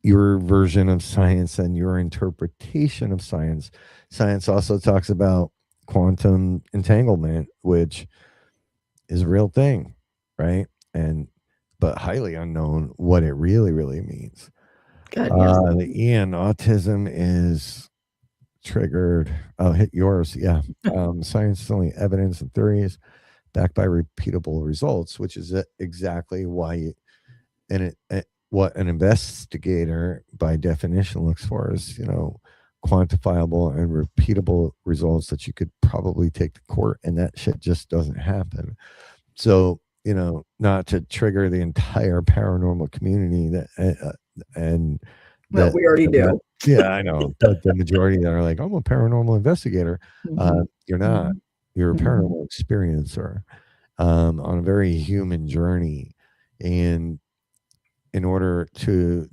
your version of science and your interpretation of science. Science also talks about quantum entanglement, which is a real thing, right? And but highly unknown what it really means. God, yes. The Ian, autism is triggered. I'll hit yours. Yeah. Science is only evidence and theories backed by repeatable results, which is exactly why what an investigator by definition looks for is, quantifiable and repeatable results that you could probably take to court, and that shit just doesn't happen. So, not to trigger the entire paranormal community and Well, we already do. yeah, I know, but the majority that are like, I'm a paranormal investigator. Mhm. You're not. Mhm. You're a Mhm. paranormal experiencer on a very human journey, and in order to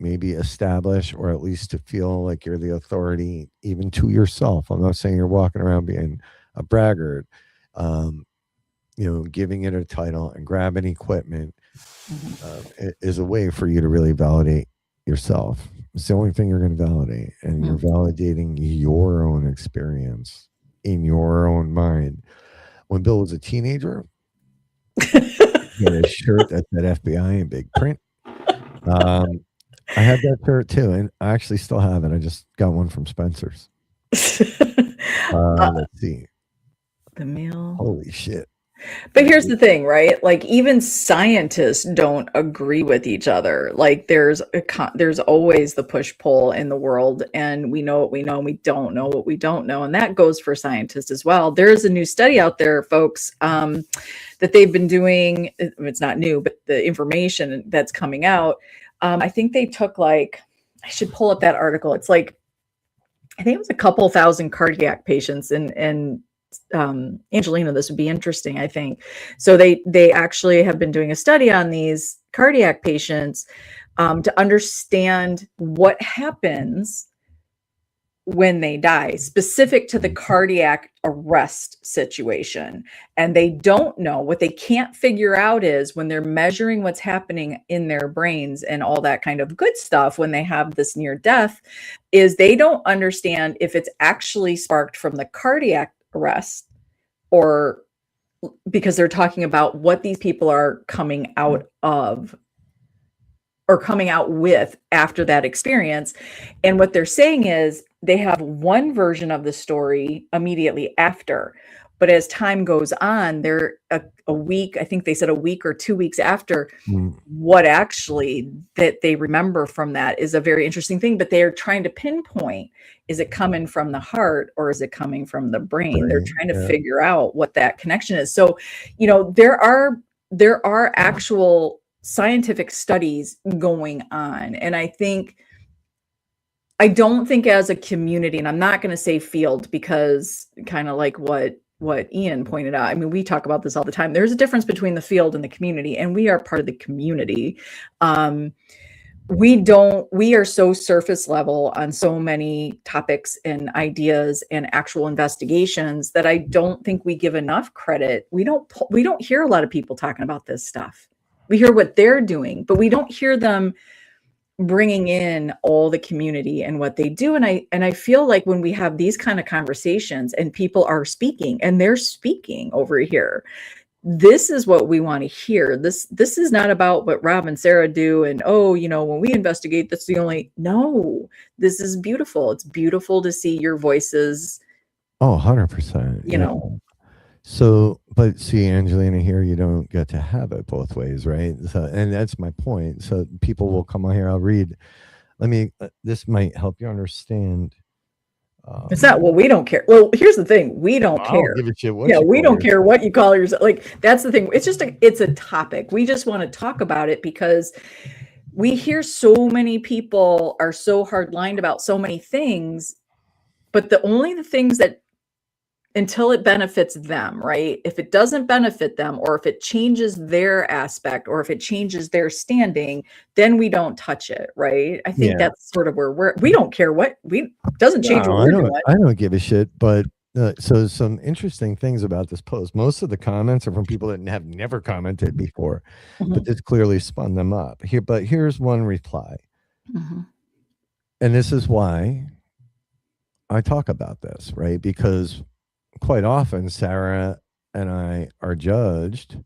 maybe establish, or at least to feel like you're the authority even to yourself. I'm not saying you're walking around being a braggart, um, giving it a title and grabbing equipment is a way for you to really validate yourself. It's the only thing you're going to validate, and you're validating your own experience in your own mind. When Bill was a teenager, he had a shirt that said FBI in big print. Um, I had that shirt too, and I actually still have it. I just got one from Spencer's. Let's see. The meal. Holy shit. But here's the thing, right? Like even scientists don't agree with each other. Like there's always the push pull in the world, and we know what we know, and we don't know what we don't know, and that goes for scientists as well. There is a new study out there, folks, that they've been doing. It's not new, but the information that's coming out. I think they took I should pull up that article. It's I think it was a couple thousand cardiac patients, and Angelina, this would be interesting, I think. So they actually have been doing a study on these cardiac patients to understand what happens when they die, specific to the cardiac arrest situation. And they don't know, what they can't figure out is when they're measuring what's happening in their brains and all that kind of good stuff when they have this near death, is they don't understand if it's actually sparked from the cardiac arrest, or because they're talking about what these people are coming out of or coming out with after that experience. And what they're saying is they have one version of the story immediately after, but as time goes on, they're a week, I think they said a week or 2 weeks after, what actually that they remember from that is a very interesting thing. But they're trying to pinpoint, is it coming from the heart or is it coming from the brain? They're trying to figure out what that connection is. So, there are actual scientific studies going on. And I don't think as a community, and I'm not going to say field, because kind of like what Ian pointed out. I mean, we talk about this all the time. There's a difference between the field and the community, and we are part of the community. We are so surface level on so many topics and ideas and actual investigations that I don't think we give enough credit. We don't hear a lot of people talking about this stuff. We hear what they're doing, but we don't hear them bringing in all the community and what they do. And I feel like when we have these kind of conversations and people are speaking, and they're speaking over here, this is what we want to hear. This is not about what Rob and Sara do. And, when we investigate, that's the only, no, this is beautiful. It's beautiful to see your voices. Oh, 100%. So, but see, Angelina, here you don't get to have it both ways, right? So, and that's my point. So people will come on here. I'll read. This might help you understand. It's not, well, we don't care. Well, here's the thing. We don't care. I don't give a shit what we don't care what you call yourself. Like, that's the thing. It's just it's a topic. We just want to talk about it because we hear so many people are so hard-lined about so many things, but the things that, until it benefits them, right? If it doesn't benefit them, or if it changes their aspect, or if it changes their standing, then we don't touch it, right? I think that's sort of where we don't care what doesn't change what we're doing. I don't give a shit. But so some interesting things about this post. Most of the comments are from people that have never commented before, but this clearly spun them up. But here's one reply. And this is why I talk about this, right? Because quite often Sarah and I are judged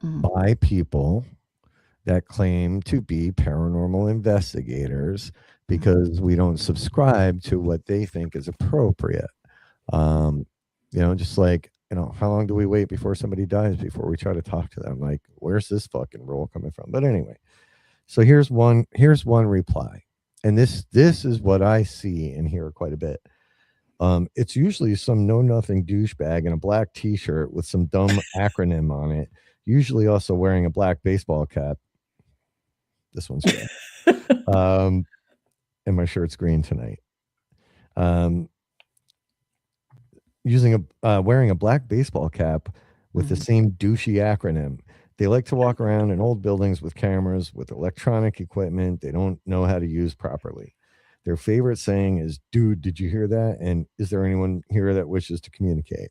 by people that claim to be paranormal investigators because we don't subscribe to what they think is appropriate. Just like, how long do we wait before somebody dies before we try to talk to them? Like, where's this fucking rule coming from? But anyway, so here's one reply. And this is what I see and hear quite a bit. It's usually some know-nothing douchebag in a black t-shirt with some dumb acronym on it, usually also wearing a black baseball cap. This one's red. And my shirt's green tonight. Wearing a black baseball cap with the same douchey acronym. They like to walk around in old buildings with cameras, with electronic equipment they don't know how to use properly. Their favorite saying is, "Dude, did you hear that? And is there anyone here that wishes to communicate?"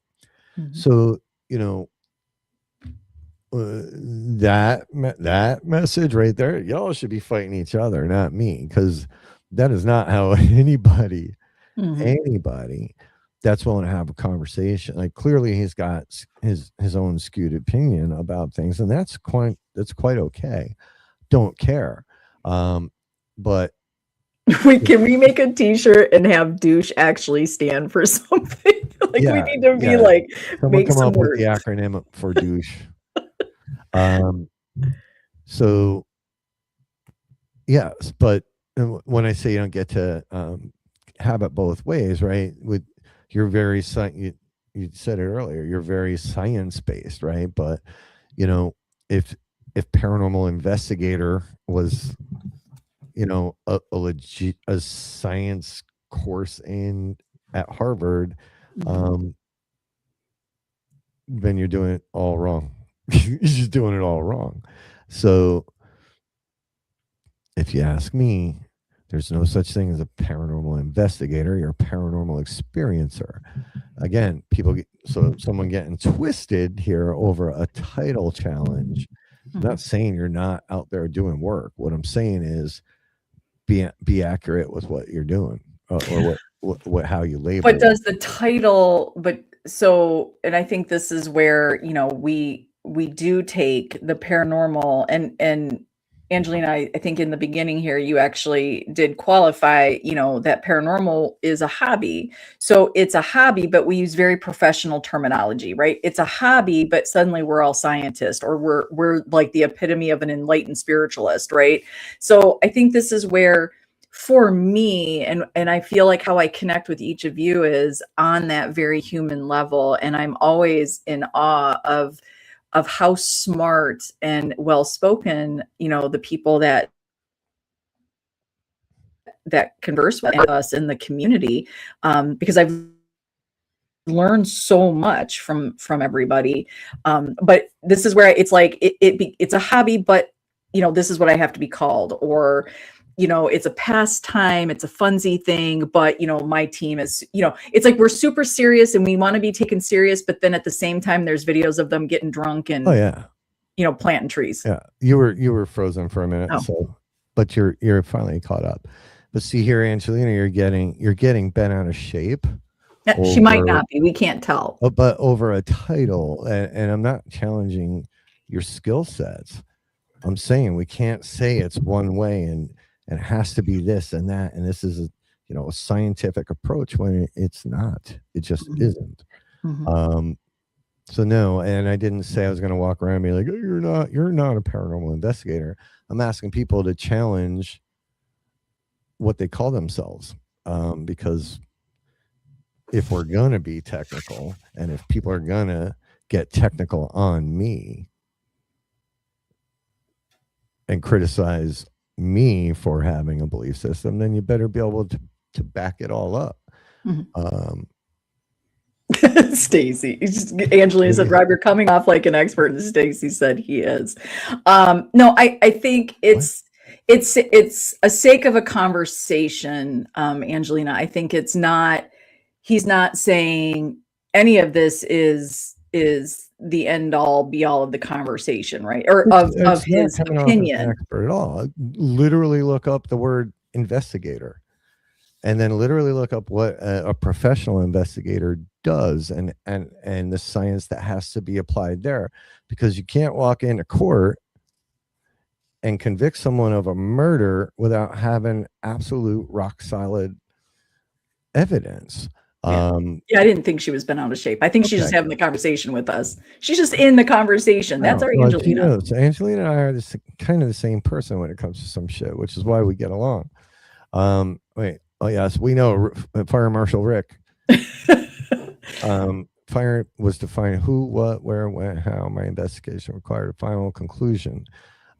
So, that message right there, y'all should be fighting each other, not me, because that is not how anybody that's willing to have a conversation. Like, clearly he's got his own skewed opinion about things, and that's quite okay. Don't care. But can we make a t-shirt and have douche actually stand for something? We need to be like, someone come up with the acronym for douche. So yes, but when I say you don't get to have it both ways, right? With you're very you said it earlier, you're very science-based, right? But if paranormal investigator was a science course at Harvard, then you're doing it all wrong. You're just doing it all wrong. So if you ask me, there's no such thing as a paranormal investigator. You're a paranormal experiencer. Again, someone getting twisted here over a title challenge. I'm not saying you're not out there doing work. What I'm saying is be accurate with what you're doing, or what how you label. But does the title? And I think this is where we do take the paranormal, and Angelina, I think in the beginning here, you actually did qualify, that paranormal is a hobby. So it's a hobby, but we use very professional terminology, right? It's a hobby, but suddenly we're all scientists, or we're like the epitome of an enlightened spiritualist, right? So I think this is where, for me, and I feel like how I connect with each of you is on that very human level. And I'm always in awe of how smart and well-spoken, the people that converse with us in the community, because I've learned so much from everybody. But this is where it's like, it's a hobby, but this is what I have to be called, or it's a pastime, it's a funsy thing, but my team is, it's like we're super serious and we want to be taken serious, but then at the same time there's videos of them getting drunk and planting trees. Yeah, you were frozen for a minute, but you're finally caught up. But see here, Angelina, you're getting bent out of shape. She might not be, we can't tell. But over a title, and I'm not challenging your skill sets. I'm saying we can't say it's one way and it has to be this and that, and this is a scientific approach when it's not. It just isn't. So no, and I didn't say I was going to walk around and be like, oh, you're not a paranormal investigator. I'm asking people to challenge what they call themselves, because if we're going to be technical, and if people are going to get technical on me and criticize me for having a belief system, then you better be able to back it all up. Stacy. Angelina said, Rob, you're coming off like an expert, and Stacy said he is. No, I think it's a sake of a conversation, Angelina. I think it's not, he's not saying any of this is the end all be all of the conversation, right? Or of his coming off as an opinion. expert at all. Literally look up the word investigator, and then literally look up what a professional investigator does, and the science that has to be applied there, because you can't walk into court and convict someone of a murder without having absolute rock solid evidence. Yeah. I didn't think she was bent out of shape. I think she's just having the conversation with us. She's just in the conversation. That's our Angelina. Angelina and I are kind of the same person when it comes to some shit, which is why we get along. Wait. Oh yes, we know Fire Marshal Rick. Fire was to find who, what, where, when, how. My investigation required a final conclusion.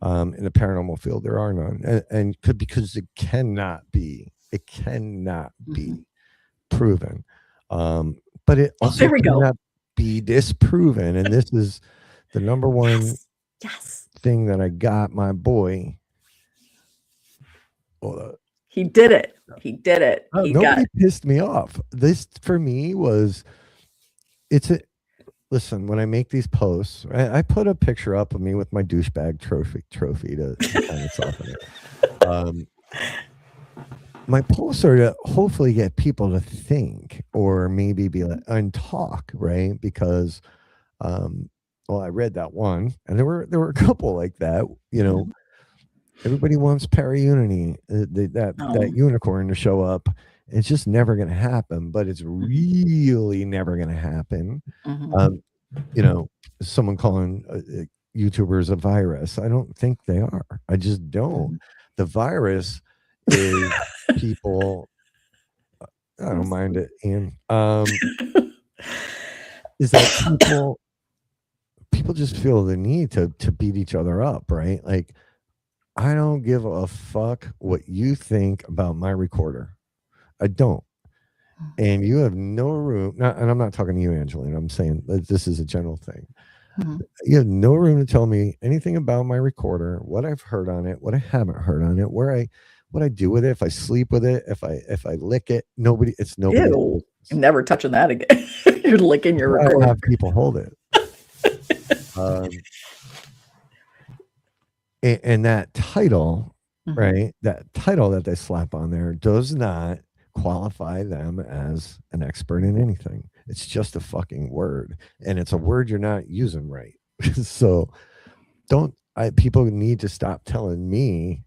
In the paranormal field, there are none, and because it cannot be proven. But it also cannot be disproven, and this is the number one thing that I got my boy. He did it. Nobody pissed me off. This for me was, listen, when I make these posts, I put a picture up of me with my douchebag trophy to kind of soften it. My posts are to hopefully get people to think, or maybe be like, and talk, right? Because, I read that one, and there were a couple like that. Everybody wants para-unity, that unicorn to show up. It's just never going to happen, but it's really never going to happen. Someone calling YouTubers a virus. I don't think they are. I just don't. The virus is people. I don't mind it, Ian. Is that people just feel the need to beat each other up, right? Like, I don't give a fuck what you think about my recorder. I don't. And you have no room. And I'm not talking to you, Angelina. I'm saying that this is a general thing. You have no room to tell me anything about my recorder, what I've heard on it, what I haven't heard on it, what I do with it, if I sleep with it, if I lick it. It's nobody. Ew. I'm never touching that again. You're licking your recorder. I have people hold it. And that title, right? That title that they slap on there does not qualify them as an expert in anything. It's just a fucking word, and it's a word you're not using right. So people need to stop telling me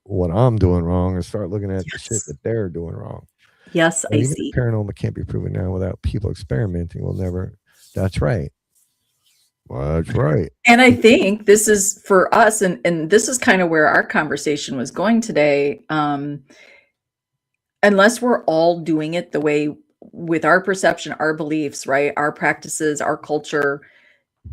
what I'm doing wrong, or start looking at the shit that they're doing wrong. Yes, I see. Paranormal can't be proven now without people experimenting. Will never. That's right. Well, that's right. And I think this is for us, and this is kind of where our conversation was going today. Unless we're all doing it the way, with our perception, our beliefs, right? Our practices, our culture,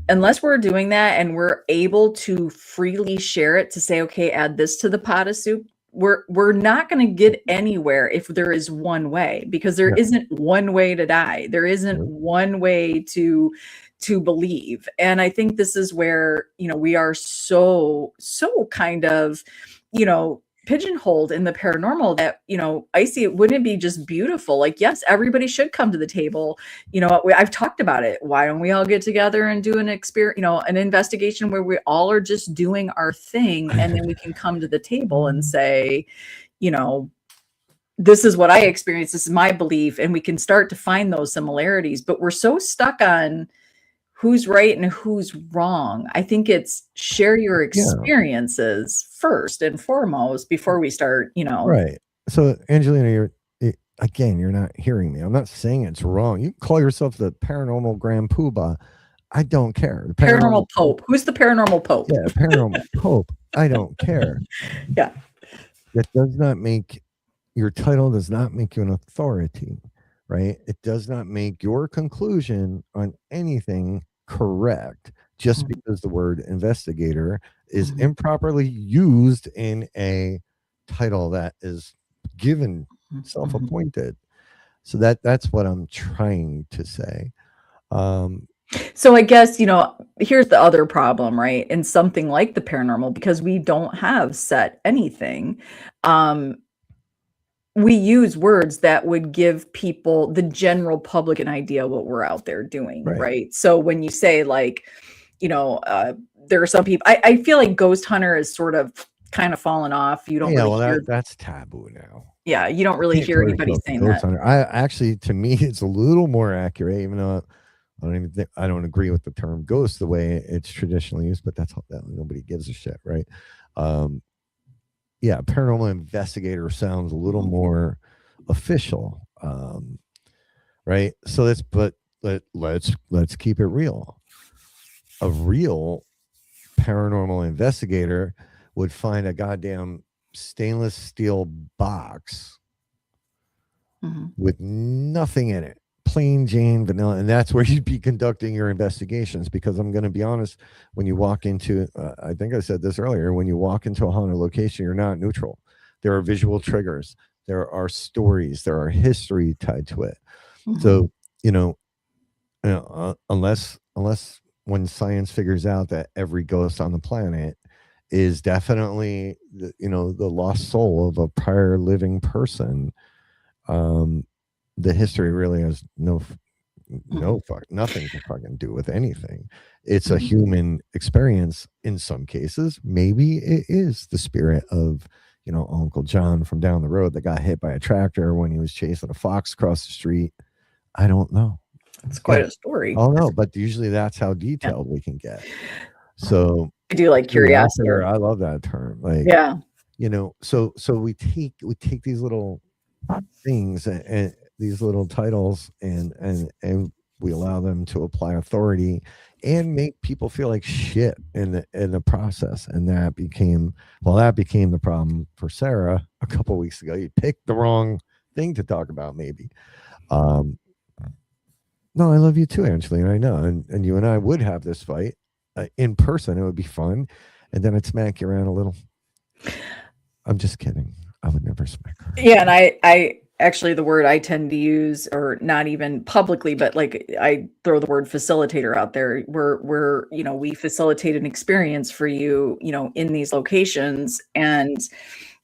unless we're doing that and we're able to freely share it, to say, okay, add this to the pot of soup, we're not going to get anywhere if there is one way, because there isn't one way to die. There isn't one way to believe. And I think this is where, we are so kind of, pigeonholed in the paranormal that, I see it. Wouldn't it be just beautiful? Like, yes, everybody should come to the table. I've talked about it. Why don't we all get together and do an an investigation where we all are just doing our thing, and then we can come to the table and say, this is what I experienced. This is my belief. And we can start to find those similarities, but we're so stuck on who's right and who's wrong. I think it's share your experiences first and foremost before we start, Right. So, Angelina, you're not hearing me. I'm not saying it's wrong. You call yourself the paranormal grand poobah. I don't care. The paranormal pope. Who's the paranormal pope? Yeah, paranormal pope. I don't care. Yeah. Your title does not make you an authority, right? It does not make your conclusion on anything correct just because the word investigator is improperly used in a title that is given self-appointed. So that's what I'm trying to say. Um, So I guess, here's the other problem, right? In something like the paranormal, because we don't have set anything, um, we use words that would give people, the general public, an idea what we're out there doing, right. right? So when you say like, there are some people, I feel like ghost hunter is sort of kind of fallen off. You don't Yeah, really well, hear, that's taboo now. yeah, you don't You really can't hear call anybody yourself a saying ghost that. hunter. I actually, to me, it's a little more accurate, even though I don't even think I don't agree with the term ghost the way it's traditionally used, but that nobody gives a shit, right? Um, yeah, paranormal investigator sounds a little more official, right? So let's keep it real. A real paranormal investigator would find a goddamn stainless steel box Mhm. with nothing in it, plain Jane vanilla, and that's where you'd be conducting your investigations. Because I'm going to be honest, when you walk into, I think I said this earlier, when you walk into a haunted location, you're not neutral. There are visual triggers, there are stories, there are history tied to it. Mhm. So you know, unless when science figures out that every ghost on the planet is definitely the lost soul of a prior living person, um the history really has Mhm. nothing to fucking do with anything. It's a Mhm. human experience. In some cases maybe it is the spirit of Uncle John from down the road that got hit by a tractor when he was chasing a fox across the street. I don't know. It's Yeah, quite a story. oh no, but usually that's how Yeah. detailed we can get. So I do like curiosity. curiosity, I love that term. Like, Yeah. so we take these little things and these little titles and we allow them to apply authority and make people feel like shit in the process. And that became the problem for Sarah a couple weeks ago. You picked the wrong thing to talk about, maybe. um no, I love you too, Angelina. I know, and you and I would have this fight in person. It would be fun, and then I'd smack you around a little. I'm just kidding. I would never smack her. Yeah, and I actually, the word I tend to use, or not even publicly, but like I throw the word facilitator out there. We're we facilitate an experience for you, in these locations. And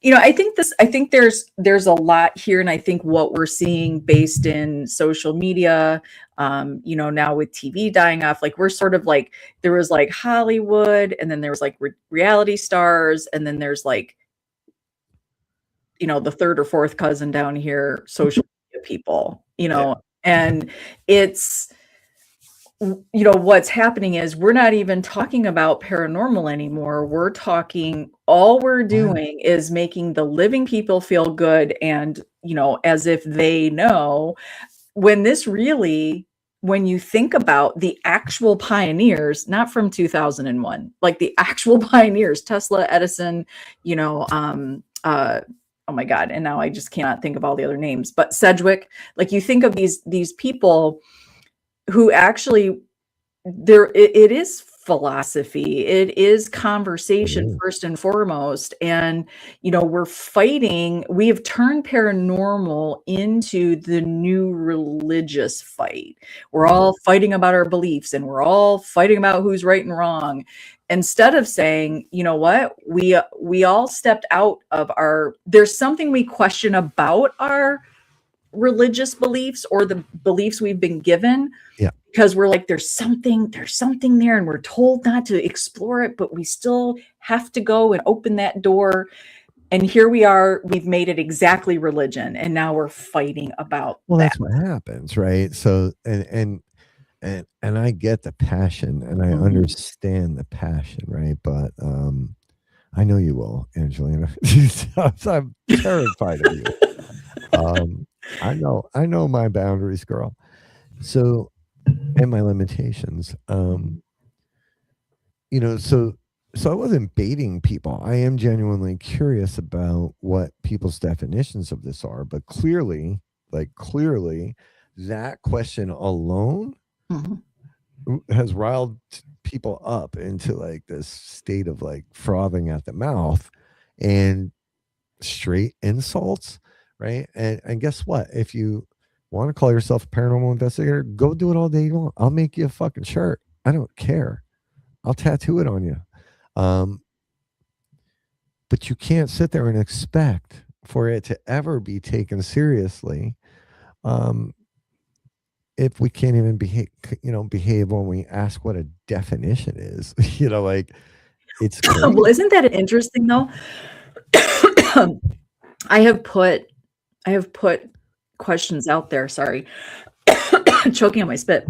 I think there's a lot here, and I think what we're seeing based in social media, now with TV dying off, like we're sort of like, there was like Hollywood, and then there was like reality stars, and then there's like, the third or fourth cousin down here, social media people, Yeah. and it's, what's happening is we're not even talking about paranormal anymore. All we're Wow. doing is making the living people feel good, and, as if they know, when this really, when you think about the actual pioneers, not from 2001, like the actual pioneers, Tesla, Edison, you know, oh my God, and now I just cannot think of all the other names, but Sedgwick, like you think of these people who actually, it is philosophy, it is It conversation is. first and foremost. And we have turned paranormal into the new religious fight. We're Mhm. all fighting about our beliefs, and we're all fighting about who's right and wrong, instead of saying, you know what, we all stepped out of there's something we question about our religious beliefs, or the beliefs we've been given, Yeah. because we're like, there's something there, and we're told not to explore it, but we still have to go and open that door. And here we are, we've made it exactly religion, and now we're fighting about Well, that. that's what happens, right? So, and I get the passion, and I Mhm. understand the passion, right? But I know you will, Angelina. I'm terrified of you. Um, I know my boundaries, girl. So, and my limitations. So I wasn't baiting people. I am genuinely curious about what people's definitions of this are, but clearly, that question alone Mhm. has riled people up into like this state of like frothing at the mouth and straight insults, right? And guess what? If you Want to call yourself a paranormal investigator? Go do it all day long. I'll make you a fucking shirt. I don't care. I'll tattoo it on you. Um, but you can't sit there and expect for it to ever be taken seriously. If we can't even behave when we ask what a definition is, like it's crazy. Well, isn't that interesting though? I have put questions out there. Sorry, choking on my spit.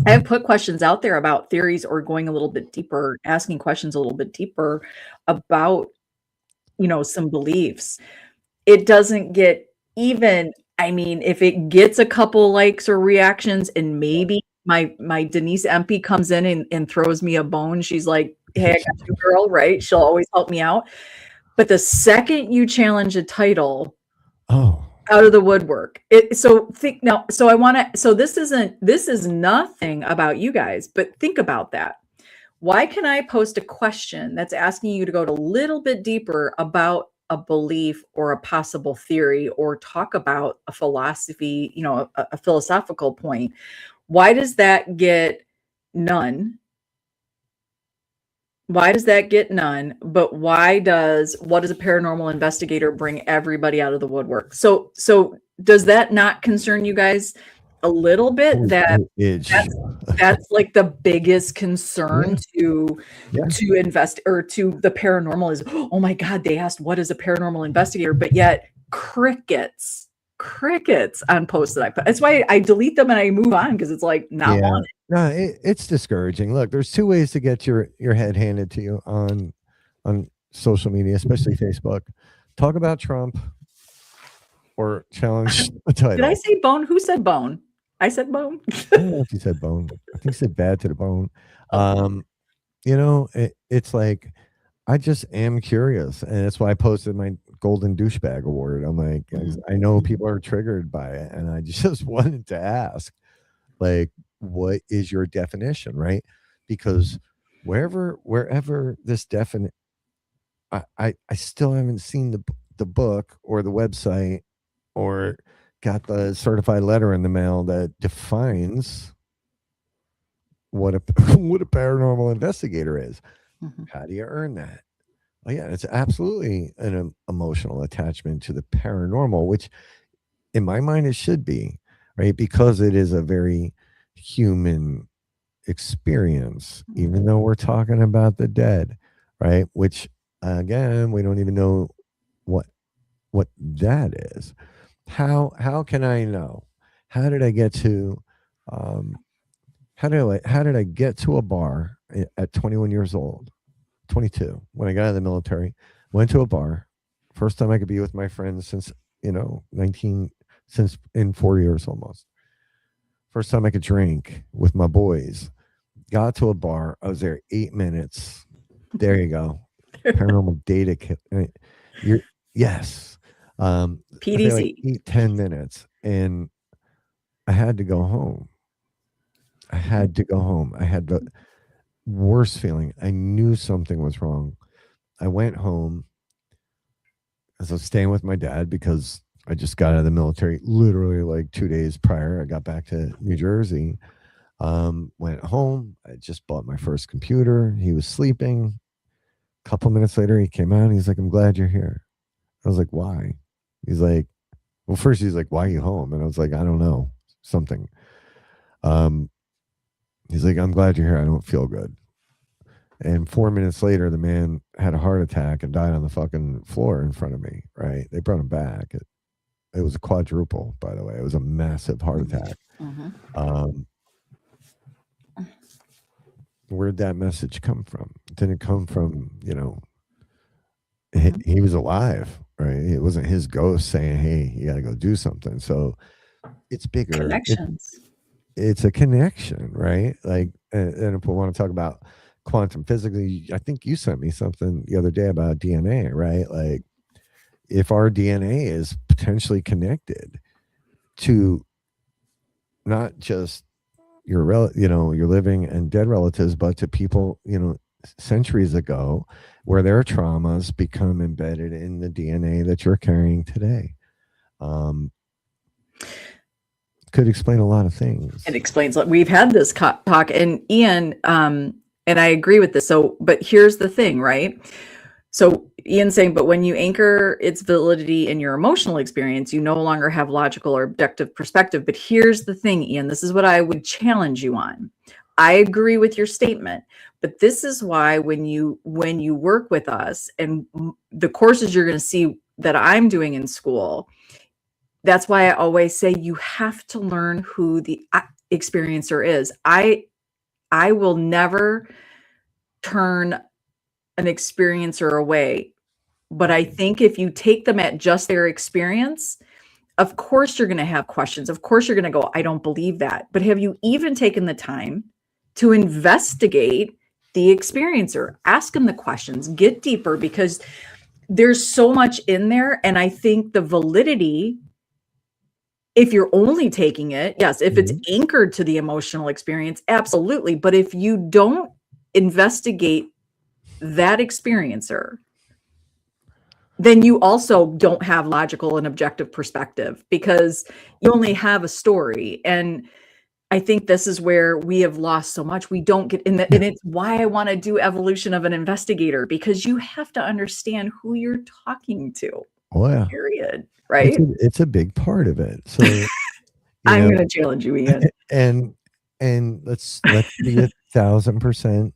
I have put questions out there about theories or going a little bit deeper, asking questions a little bit deeper about, some beliefs. It doesn't get even, I mean, if it gets a couple likes or reactions and maybe my Denise MP comes in and throws me a bone, she's like, "Hey, I got you, girl," right? She'll always help me out. But the second you challenge a title, Oh, out of the woodwork. So this is nothing about you guys, but think about that. Why can I post a question that's asking you to go a little bit deeper about a belief or a possible theory or talk about a philosophy, a philosophical point? Why does that get none? Why does that get none? But what does a paranormal investigator bring everybody out of the woodwork? So does that not concern you guys a little bit? That's like the biggest concern to invest or to the paranormal is, oh my God, they asked what is a paranormal investigator, but yet crickets on posts that I put. That's why I delete them and I move on because it's like not wanted. No, it's discouraging. Look, there's two ways to get your head handed to you on social media, especially Facebook. Talk about Trump or challenge the title. Did I say bone? Who said bone? I said bone. I don't know if you said bone. I think you said bad to the bone. It's like I just am curious, and that's why I posted my golden douchebag award. I'm like, I know people are triggered by it, and I just wanted to ask, like, what is your definition, right? Because wherever this definite, I still haven't seen the book or the website or got the certified letter in the mail that defines what a what a paranormal investigator is. Mm-hmm. How do you earn that? Well, yeah, it's absolutely an emotional attachment to the paranormal, which in my mind it should be, right? Because it is a very human experience, even though we're talking about the dead, right? Which again, we don't even know what that is. How can I know? How did I get to how did I get to a bar at 21 years old, 22, when I got out of the military, went to a bar, first time I could be with my friends since, 19, since in 4 years almost. First time I could drink with my boys. Got to a bar. I was there 8 minutes. There you go. Paranormal data. Yes. PDC. Like 10 minutes. And I had to go home. I had the worst feeling. I knew something was wrong. I went home as I was staying with my dad because I just got out of the military literally like 2 days prior. I got back to New Jersey. Went home. I just bought my first computer. He was sleeping. A couple minutes later, he came out. And he's like, "I'm glad you're here." I was like, "Why?" He's like, "Well, first he's like, why are you home?" And I was like, "I don't know, something." He's like, "I'm glad you're here. I don't feel good." And 4 minutes later, the man had a heart attack and died on the fucking floor in front of me. Right? They brought him back. It was a quadruple, by the way. It was a massive heart attack. Mm-hmm. Where'd that message come from? It didn't come from, he was alive, right? It wasn't his ghost saying, "Hey, you got to go do something." So it's bigger. Connections. It's a connection, right? Like, and if we want to talk about quantum physics, I think you sent me something the other day about DNA, right? Like, if our DNA is potentially connected to not just your living and dead relatives, but to people, centuries ago, where their traumas become embedded in the DNA that you're carrying today. Could explain a lot of things. It explains, we've had this talk, and Ian, and I agree with this. So, but here's the thing, right? So Ian's saying, but when you anchor its validity in your emotional experience, you no longer have logical or objective perspective. But here's the thing, Ian, this is what I would challenge you on. I agree with your statement, but this is why when you work with us and the courses you're going to see that I'm doing in school, that's why I always say you have to learn who the experiencer is. I will never turn an experiencer away, but I think if you take them at just their experience, of course you're going to have questions. Of course you're going to go, I don't believe that. But have you even taken the time to investigate the experiencer? Ask them the questions, get deeper, because there's so much in there. And I think the validity, if you're only taking it, yes, if it's anchored to the emotional experience, absolutely. But if you don't investigate that experiencer, then you also don't have logical and objective perspective, because you only have a story. And I think this is where we have lost so much. We don't get in that. And it's why I want to do evolution of an investigator, because you have to understand who you're talking to. Oh, yeah. Period. Right. It's a big part of it. So I'm going to challenge you, Ian. And let's be 1,000%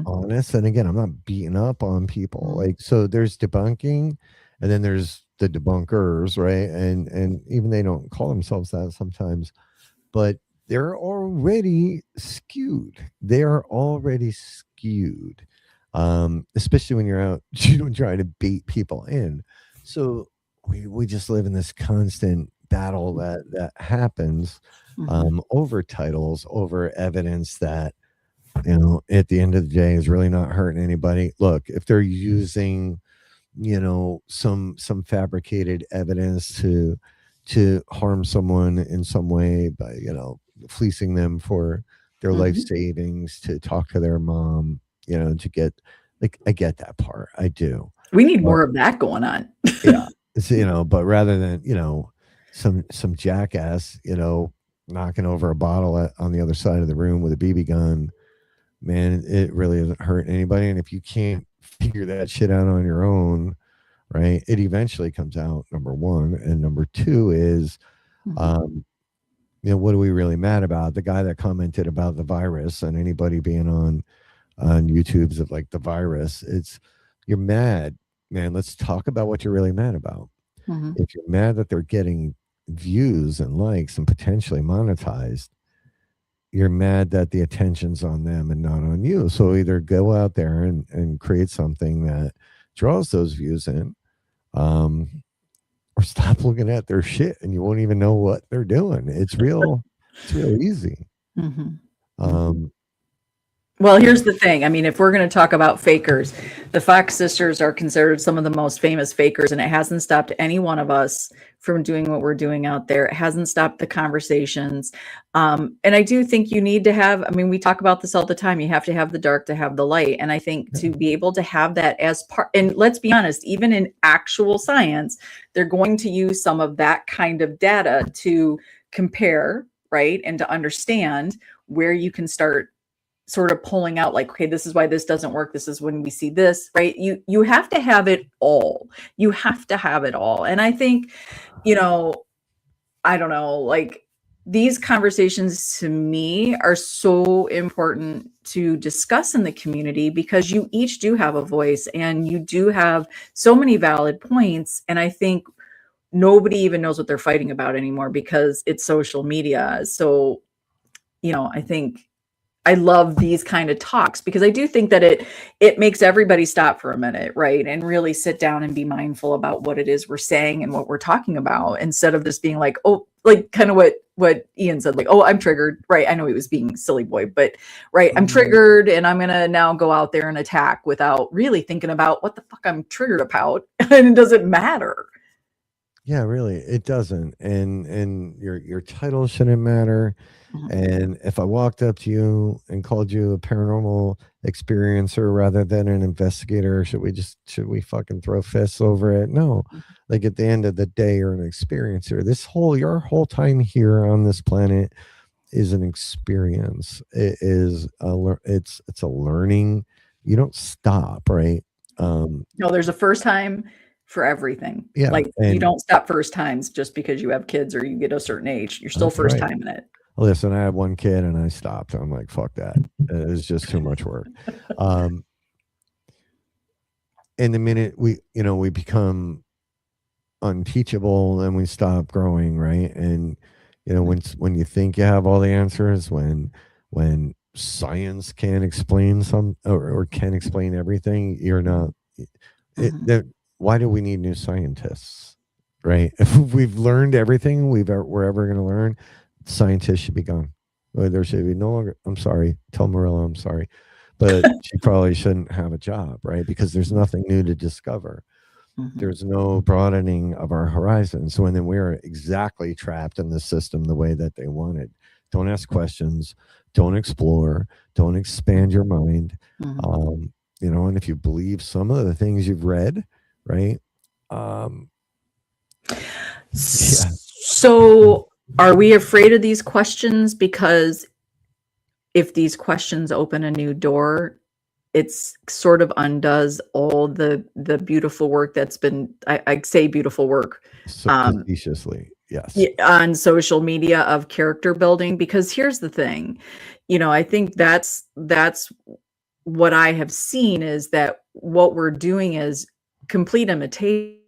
honest. And again, I'm not beating up on people. Like, so there's debunking, and then there's the debunkers, right? And even they don't call themselves that sometimes, but they're already skewed. They are already skewed. Especially when you're out, you don't try to bait people in. So we just live in this constant battle that happens over titles, over evidence that, you know, at the end of the day is really not hurting anybody. Look, if they're using, you know, some fabricated evidence to harm someone in some way by, you know, fleecing them for their life savings, to talk to their mom, you know, to get, like, I get that part. I do. We need more of that going on. Yeah. It's, you know, but rather than, you know, some jackass, you know, knocking over a bottle on the other side of the room with a BB gun, man, it really isn't hurting anybody. And if you can't figure that shit out on your own, right, it eventually comes out, number one. And number two is, you know, what are we really mad about? The guy that commented about the virus, and anybody being on YouTube's of like the virus, it's, you're mad, man. Let's talk about what you're really mad about. If you're mad that they're getting views and likes and potentially monetized, you're mad that the attention's on them and not on you. So either go out there and create something that draws those views in, or stop looking at their shit and you won't even know what they're doing. It's real easy. Well, here's the thing. I mean, if we're going to talk about fakers, the Fox sisters are considered some of the most famous fakers, and it hasn't stopped any one of us from doing what we're doing out there. It hasn't stopped the conversations. And I do think you need to have, I mean, we talk about this all the time. You have to have the dark to have the light. And I think to be able to have that as part, and let's be honest, even in actual science, they're going to use some of that kind of data to compare, right? And to understand where you can start sort of pulling out, like, okay, this is why this doesn't work. This is when we see this, right? You have to have it all. You have to have it all. And I think, you know, I don't know, like, these conversations to me are so important to discuss in the community, because you each do have a voice and you do have so many valid points. And I think nobody even knows what they're fighting about anymore because it's social media. So, you know, I think I love these kind of talks, because I do think that it makes everybody stop for a minute, right? And really sit down and be mindful about what it is we're saying and what we're talking about, instead of just being like, oh, like kind of what Ian said, like, oh, I'm triggered, right? I know he was being silly boy, but right, I'm triggered and I'm going to now go out there and attack without really thinking about what the fuck I'm triggered about. And it doesn't matter. Yeah, really, it doesn't. And your title shouldn't matter. And if I walked up to you and called you a paranormal experiencer rather than an investigator? Should we fucking throw fists over it? No. Like at the end of the day, you're an experiencer. Your whole time here on this planet is an experience. It is it's a learning. You don't stop, right? No, there's a first time for everything. Yeah, Like you and don't stop first times just because you have kids or you get a certain age. You're still that's first right. time in it. Listen, I had one kid and I stopped. I'm like, fuck that. It was just too much work. And the minute we become unteachable, then we stop growing, right? And when you think you have all the answers, when science can't explain or can explain everything, you're not. Why do we need new scientists, right? If we've learned everything we're ever going to learn, scientists should be gone. There should be no longer. I'm sorry, tell Marilla I'm sorry, but she probably shouldn't have a job, right? Because there's nothing new to discover. There's no broadening of our horizons. So, and then we're exactly trapped in the system the way that they wanted. Don't ask questions. Don't explore. Don't expand your mind. And if you believe some of the things you've read, right? Yeah. So are we afraid of these questions? Because if these questions open a new door, it's sort of undoes all the beautiful work that's been, I say beautiful work, So facetiously, yes. on social media of character building. Because here's the thing, I think that's what I have seen is that what we're doing is complete imitation.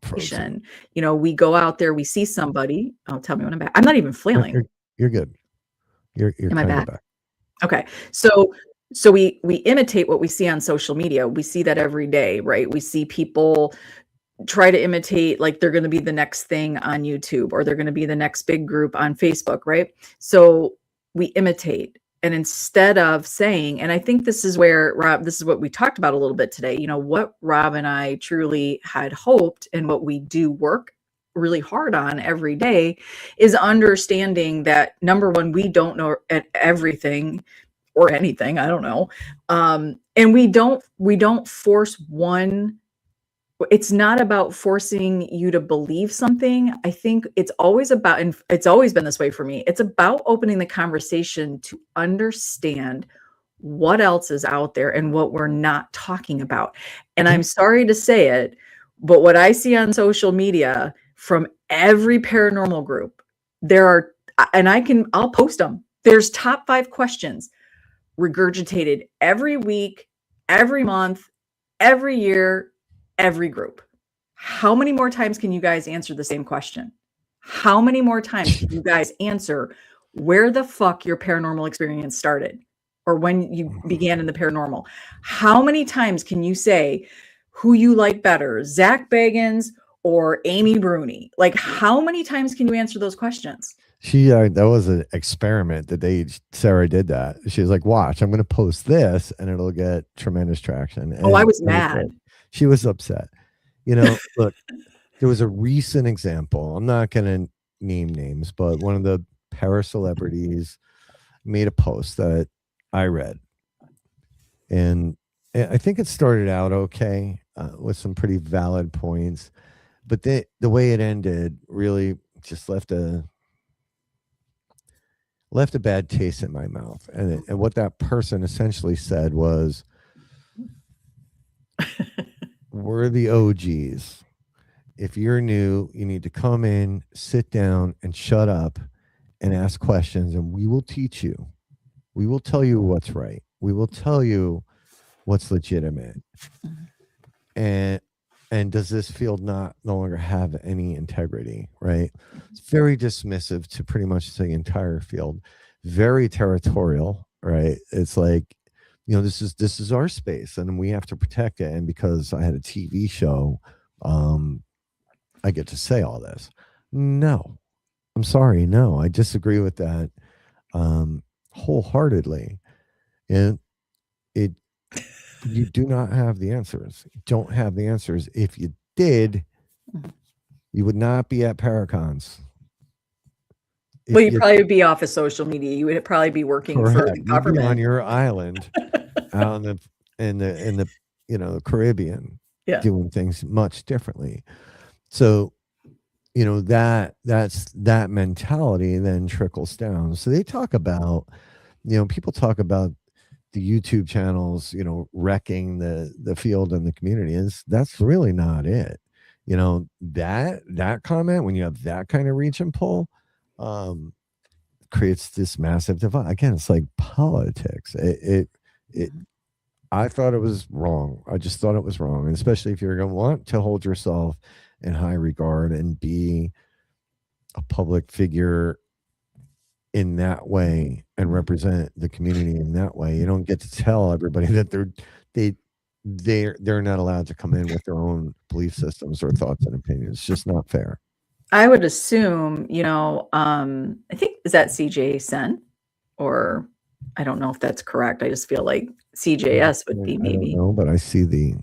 Frozen. We go out there, we see somebody. Oh, tell me when I'm back. I'm not even flailing. You're good. You're Am I kind of back? back. Okay. So we imitate what we see on social media. We see that every day, right? We see people try to imitate, like they're going to be the next thing on YouTube or they're going to be the next big group on Facebook, right? So we imitate. And instead of saying, and I think this is where, Rob, this is what we talked about a little bit today, what Rob and I truly had hoped and what we do work really hard on every day is understanding that, number one, we don't know everything or anything. I don't know. And we don't force one. It's not about forcing you to believe something. I think it's always about, and it's always been this way for me, it's about opening the conversation to understand what else is out there and what we're not talking about. And I'm sorry to say it, but what I see on social media from every paranormal group, I'll post them. There's top 5 questions regurgitated every week, every month, every year, every group. How many more times can you guys answer the same question? How many more times can you guys answer where the fuck your paranormal experience started or when you began in the paranormal? How many times can you say who you like better, Zach Bagans or Amy Bruni? Like, how many times can you answer those questions? That was an experiment the day Sarah did that. She was like, watch, I'm going to post this and it'll get tremendous traction. And I was mad. She was upset. Look, there was a recent example. I'm not going to name names, but one of the para celebrities made a post that I read. And I think it started out okay with some pretty valid points. But the way it ended really just left a bad taste in my mouth. And what that person essentially said was, we're the OGs. If you're new, you need to come in, sit down, and shut up and ask questions, and we will teach you. We will tell you what's right. We will tell you what's legitimate. And does this field no longer have any integrity, right? It's very dismissive to pretty much the entire field. Very territorial, right? It's like, this is our space and we have to protect it. And because I had a TV show, I get to say all this. No, I'm sorry. No, I disagree with that wholeheartedly. And you do not have the answers. You don't have the answers. If you did, you would not be at Paracons. Well, you'd probably be off of social media. You would probably be working for the correct, you'd be on government. your island out in the the Caribbean Yeah. doing things much differently. So that mentality then trickles down. So they talk about, people talk about the YouTube channels, wrecking the field and the community. Is that's really not it. That comment, when you have that kind of reach and pull, creates this massive divide. Again, it's like politics. It I thought it was wrong. I just thought it was wrong. And especially if you're going to want to hold yourself in high regard and be a public figure in that way and represent the community in that way, you don't get to tell everybody that they're not allowed to come in with their own belief systems or thoughts and opinions. It's just not fair. I would assume, I think, is that CJ Sen? Or I don't know if that's correct. I just feel like CJS would be maybe. I don't know, but I see the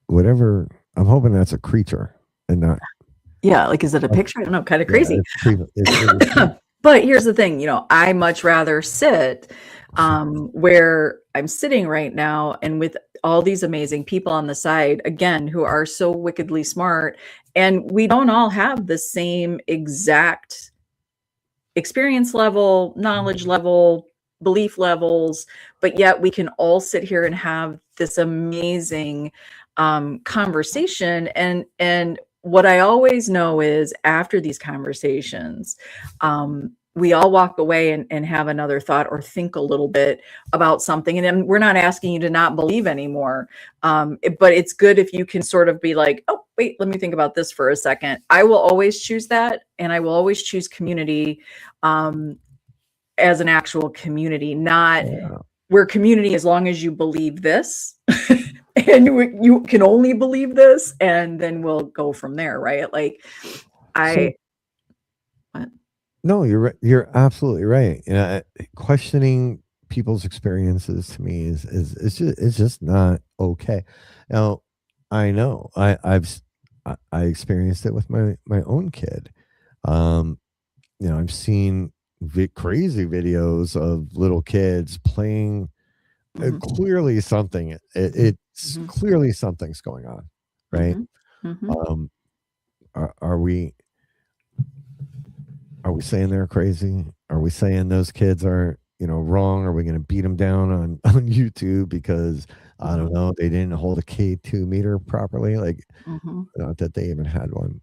whatever. I'm hoping that's a creature and not. Yeah, like, is it a picture? I don't know, kind of crazy. It's But here's the thing, I much rather sit where I'm sitting right now, and with all these amazing people on the side, again, who are so wickedly smart, and we don't all have the same exact experience level, knowledge level, belief levels, but yet we can all sit here and have this amazing conversation. And what I always know is, after these conversations, we all walk away and have another thought or think a little bit about something. And then we're not asking you to not believe anymore. But it's good if you can sort of be like, oh, wait, let me think about this for a second. I will always choose that. And I will always choose community as an actual community, not we're community as long as you believe this. And you can only believe this, and then we'll go from there, right? Like, no, you're right. You're absolutely right. Questioning people's experiences to me is just not okay. Now, I know I experienced it with my own kid. I've seen crazy videos of little kids playing. Clearly something. It's clearly something's going on, right? Are we saying they're crazy? Are we saying those kids are wrong? Are we going to beat them down on YouTube because I don't know, they didn't hold a K2 meter properly? Like, not that they even had one.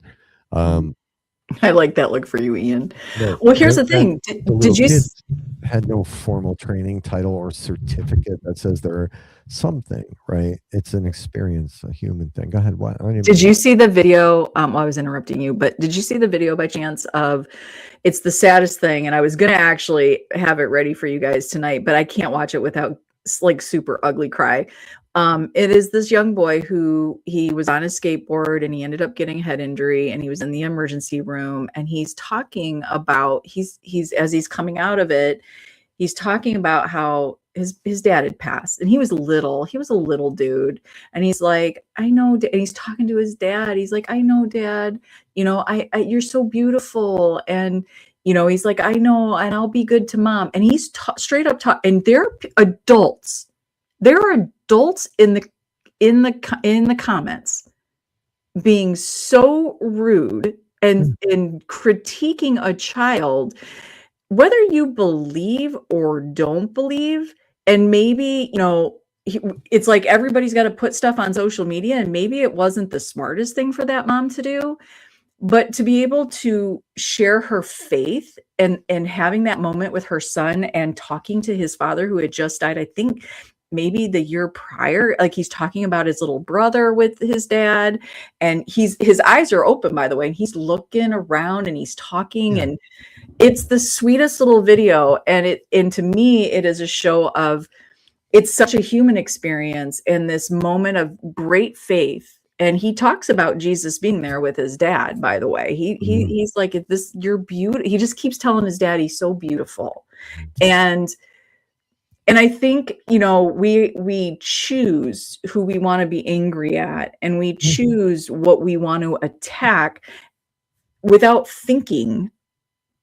I like that look for you, Ian. Well, here's the thing. Did you had no formal training, title, or certificate that says they're something, right? It's an experience, a human thing. Go ahead. What? Did you see the video? Well, I was interrupting you, but did you see the video by chance of, it's the saddest thing, and I was going to actually have it ready for you guys tonight, but I can't watch it without like super ugly cry. It is this young boy who, he was on his skateboard and he ended up getting a head injury, and he was in the emergency room, and he's talking about, he's as he's coming out of it, he's talking about how his dad had passed, and he was a little dude, and he's like, I know, and he's talking to his dad, he's like, I know, Dad, I you're so beautiful, and he's like, I know, and I'll be good to Mom, and he's straight up and they're adults. There are adults in the comments being so rude and critiquing a child, whether you believe or don't believe. And maybe, it's like everybody's got to put stuff on social media, and maybe it wasn't the smartest thing for that mom to do, but to be able to share her faith and having that moment with her son and talking to his father, who had just died, I think maybe the year prior, like he's talking about his little brother with his dad, and his eyes are open, by the way, and he's looking around and he's talking, and it's the sweetest little video. And to me, it is a show of, it's such a human experience and this moment of great faith. And he talks about Jesus being there with his dad, by the way. He's like, this, you're beautiful. He just keeps telling his dad he's so beautiful. And I think, we choose who we want to be angry at, and we choose what we want to attack without thinking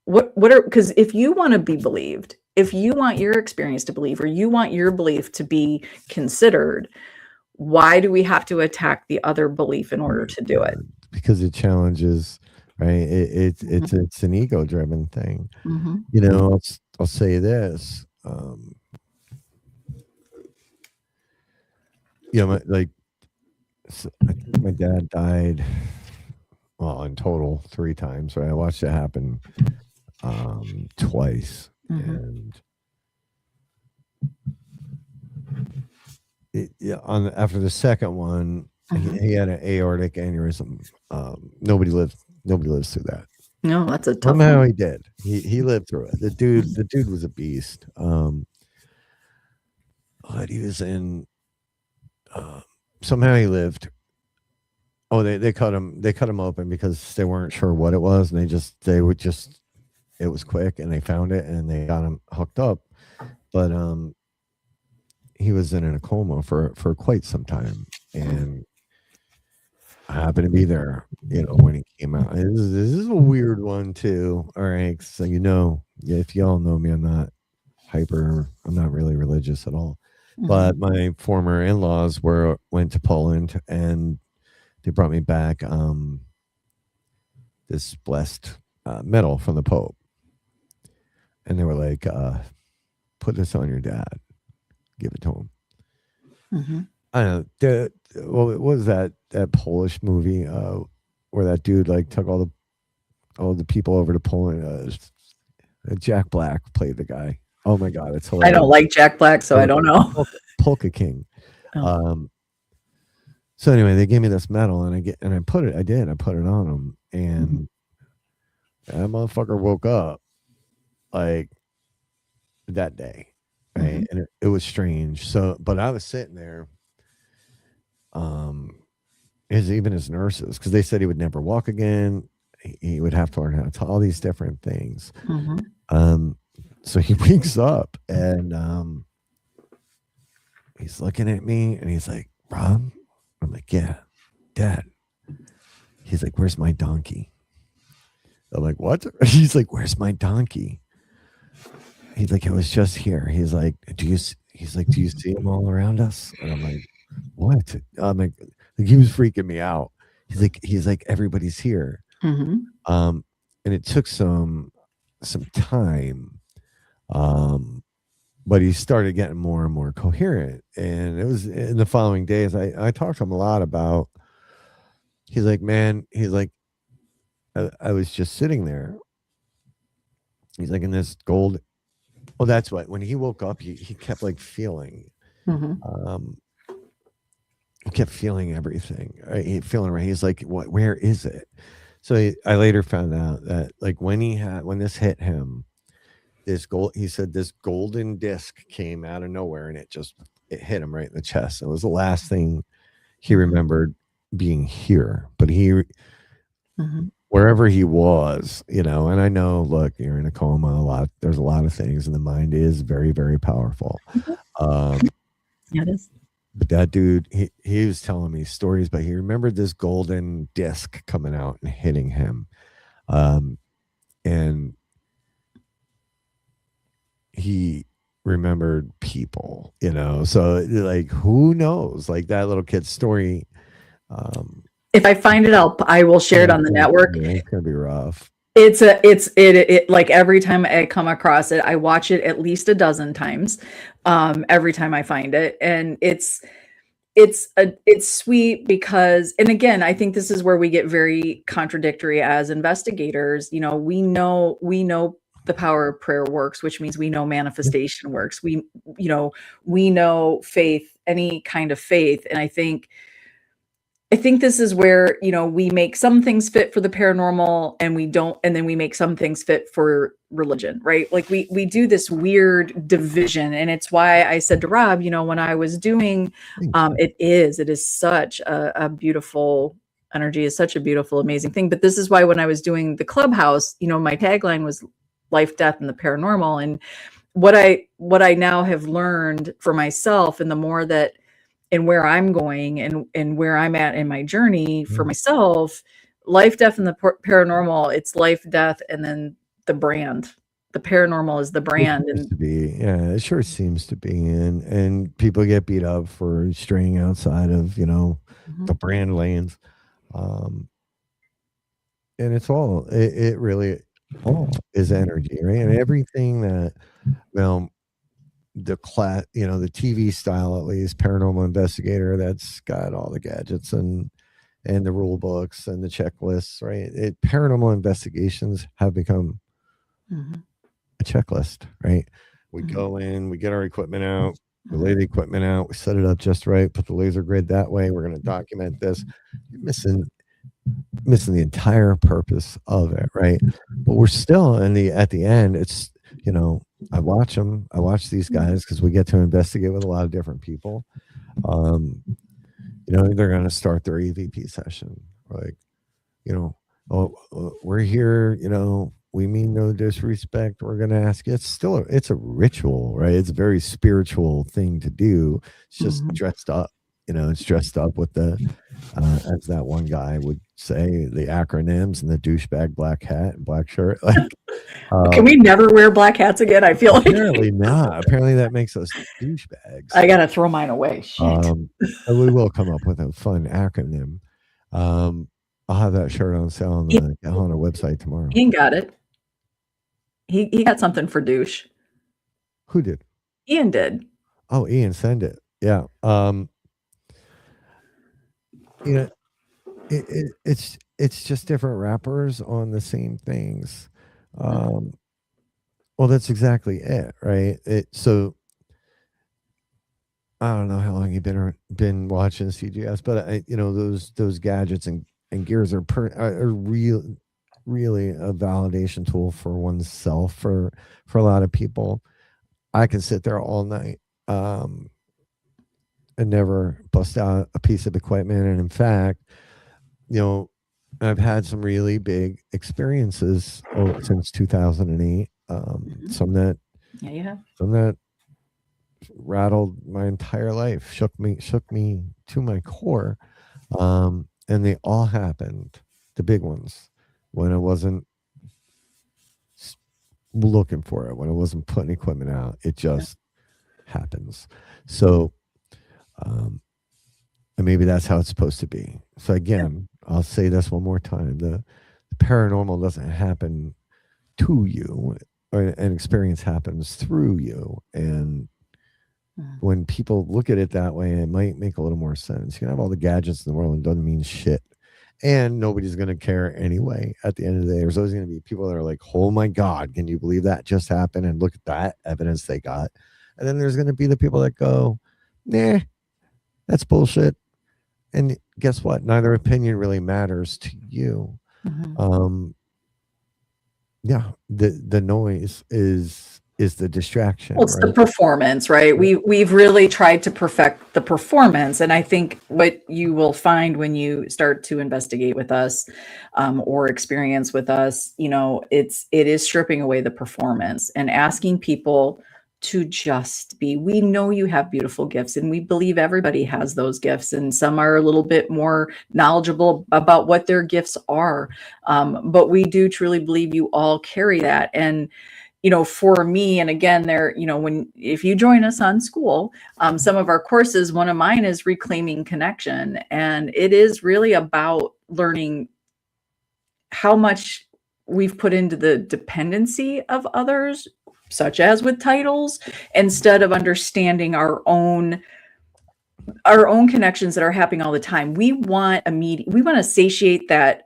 what are, because if you want to be believed, if you want your experience to believe, or you want your belief to be considered, why do we have to attack the other belief in order to do it? Because it challenges, right? It's an ego driven thing. Mm-hmm. You know, I'll say this. You know, like I think my dad died, well, in total 3 times. Right, I watched it happen twice, Mm-hmm. and on after the second one, he had an aortic aneurysm. Nobody lives through that. No, that's a tough Somehow one. he did. He lived through it. The dude was a beast. But he was in. Somehow he lived. Oh, they cut him open because they weren't sure what it was, and they would just, it was quick, and they found it, and they got him hooked up. But he was in a coma for quite some time, and I happened to be there, you know, when he came out. This is a weird one too. All right, so if y'all know me, I'm not really religious at all. But my former in-laws went to Poland, and they brought me back this blessed medal from the Pope, and they were like, "Put this on your dad, give it to him." Mm-hmm. I don't know. What was that Polish movie where that dude like took all the people over to Poland? Jack Black played the guy. Oh my god, it's hilarious. I don't like Jack Black, so I don't know. Polka King. Oh. So anyway, they gave me this medal, and I put it on him, and that motherfucker woke up like that day, right? And it was strange. So, but I was sitting there, even his nurses, because they said he would never walk again. He would have to learn how to all these different things. So he wakes up, and he's looking at me, and he's like, "Rob," I'm like, "Yeah, Dad." He's like, "Where's my donkey?" I'm like, "What?" He's like, "Where's my donkey?" He's like, "It was just here." He's like, "Do you see him all around us?" And I'm like, "What?" I'm like he was freaking me out. He's like, "Everybody's here." And it took some time, but he started getting more and more coherent. And it was in the following days. I talked to him a lot about. He's like, "Man," he's like, I was just sitting there. He's like, in this gold. Oh, that's what. When he woke up, he kept like feeling. He kept feeling everything. Right? He feeling right. He's like, "What? Where is it?" So I later found out that like when this hit him, he said this golden disc came out of nowhere, and it hit him right in the chest. It was the last thing he remembered being here. But wherever he was, and I know, look, you're in a coma, there's a lot of things, and the mind is very, very powerful. Yeah, it is. But that dude, he was telling me stories, but he remembered this golden disc coming out and hitting him. And he remembered people, so like, who knows, like that little kid's story. If I find it, I will share it on the network. It's gonna be rough. It like every time I come across it, I watch it at least a dozen times. Every time I find it, and it's sweet because, and again, I think this is where we get very contradictory as investigators. We know the power of prayer works, which means we know manifestation works. We know faith, any kind of faith, and I think this is where, we make some things fit for the paranormal and we don't, and then we make some things fit for religion, right? Like we do this weird division. And it's why I said to Rob, when I was doing, it is such a beautiful energy, is such a beautiful, amazing thing. But this is why when I was doing the clubhouse, my tagline was life, death, and the paranormal. And what I now have learned for myself, and the more that, and where I'm going and where I'm at in my journey for myself, life, death, and the paranormal, it's life, death, and then the brand. The paranormal is the It brand, seems and to be, yeah, it sure seems to be, and people get beat up for straying outside of the Mhm, brand lanes, um, and it really all is energy, right? And everything that well the TV style, at least paranormal investigator, that's got all the gadgets and the rule books and the checklists, right? Paranormal investigations have become mhm, a checklist, right? We mhm, go in, we get our equipment out, we lay mhm, the equipment out, we set it up just right, put the laser grid that way. We're going to document this. You're missing the entire purpose of it, right? But we're still at the end. It's you know I watch them. I watch these guys because we get to investigate with a lot of different people. Um, they're going to start their EVP session, like you know, oh, we're here, we mean no disrespect. We're going to ask you. It's a ritual, right? It's a very spiritual thing to do. It's just mhm. dressed up, it's dressed up with as that one guy would say, the acronyms and the douchebag black hat and black shirt. Like, Can we never wear black hats again? I feel like apparently not. Apparently that makes us douchebags. I gotta throw mine away. Shit. And we will come up with a fun acronym. Um, I'll have that shirt on sale on on our website tomorrow. Ian got it. He got something for douche. Who did? Ian did. Oh, Ian, send it. Yeah. You know, it's just different rappers on the same things. Um, well, that's exactly it, right? So I don't know how long you've been watching CGS, but those gadgets and gears are really a validation tool for oneself for a lot of people. I can sit there all night and never bust out a piece of equipment, and in fact, you know, I've had some really big experiences since 2008. Yeah, you have. Some that rattled my entire life, shook me to my core. And they all happened, the big ones, when I wasn't looking for it, when I wasn't putting equipment out. It just happens. So, and maybe that's how it's supposed to be. So again, I'll say this one more time: the paranormal doesn't happen to you, or an experience happens through you, and when people look at it that way, it might make a little more sense. You can have all the gadgets in the world and it doesn't mean shit. And nobody's going to care anyway. At the end of the day, there's always going to be people that are like, oh my God, can you believe that just happened? And look at that evidence they got. And then there's going to be the people that go, nah, that's bullshit. And guess what? Neither opinion really matters to you. Yeah, the noise is the distraction, Well, it's the right? performance, right? We've really tried to perfect the performance, and I think what you will find when you start to investigate with us, or experience with us, it is stripping away the performance and asking people to just be. We know you have beautiful gifts, and we believe everybody has those gifts, and some are a little bit more knowledgeable about what their gifts are. But we do truly believe you all carry that. And for me, and again, if you join us on school, some of our courses, one of mine is Reclaiming Connection. And it is really about learning how much we've put into the dependency of others, such as with titles, instead of understanding our own connections that are happening all the time. We want to satiate that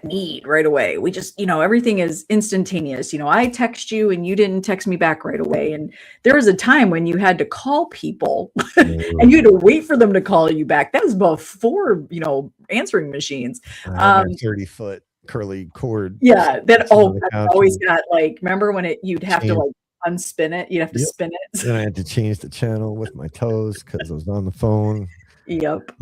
need right away. We just, everything is instantaneous. I text you and you didn't text me back right away. And there was a time when you had to call people and you had to wait for them to call you back. That was before, answering machines. I had my 30-foot curly cord. Yeah, that sitting on the couch always and got remember when you'd have to change. unspin it, you'd have to Yep. spin it. Then I had to change the channel with my toes because I was on the phone. Yep.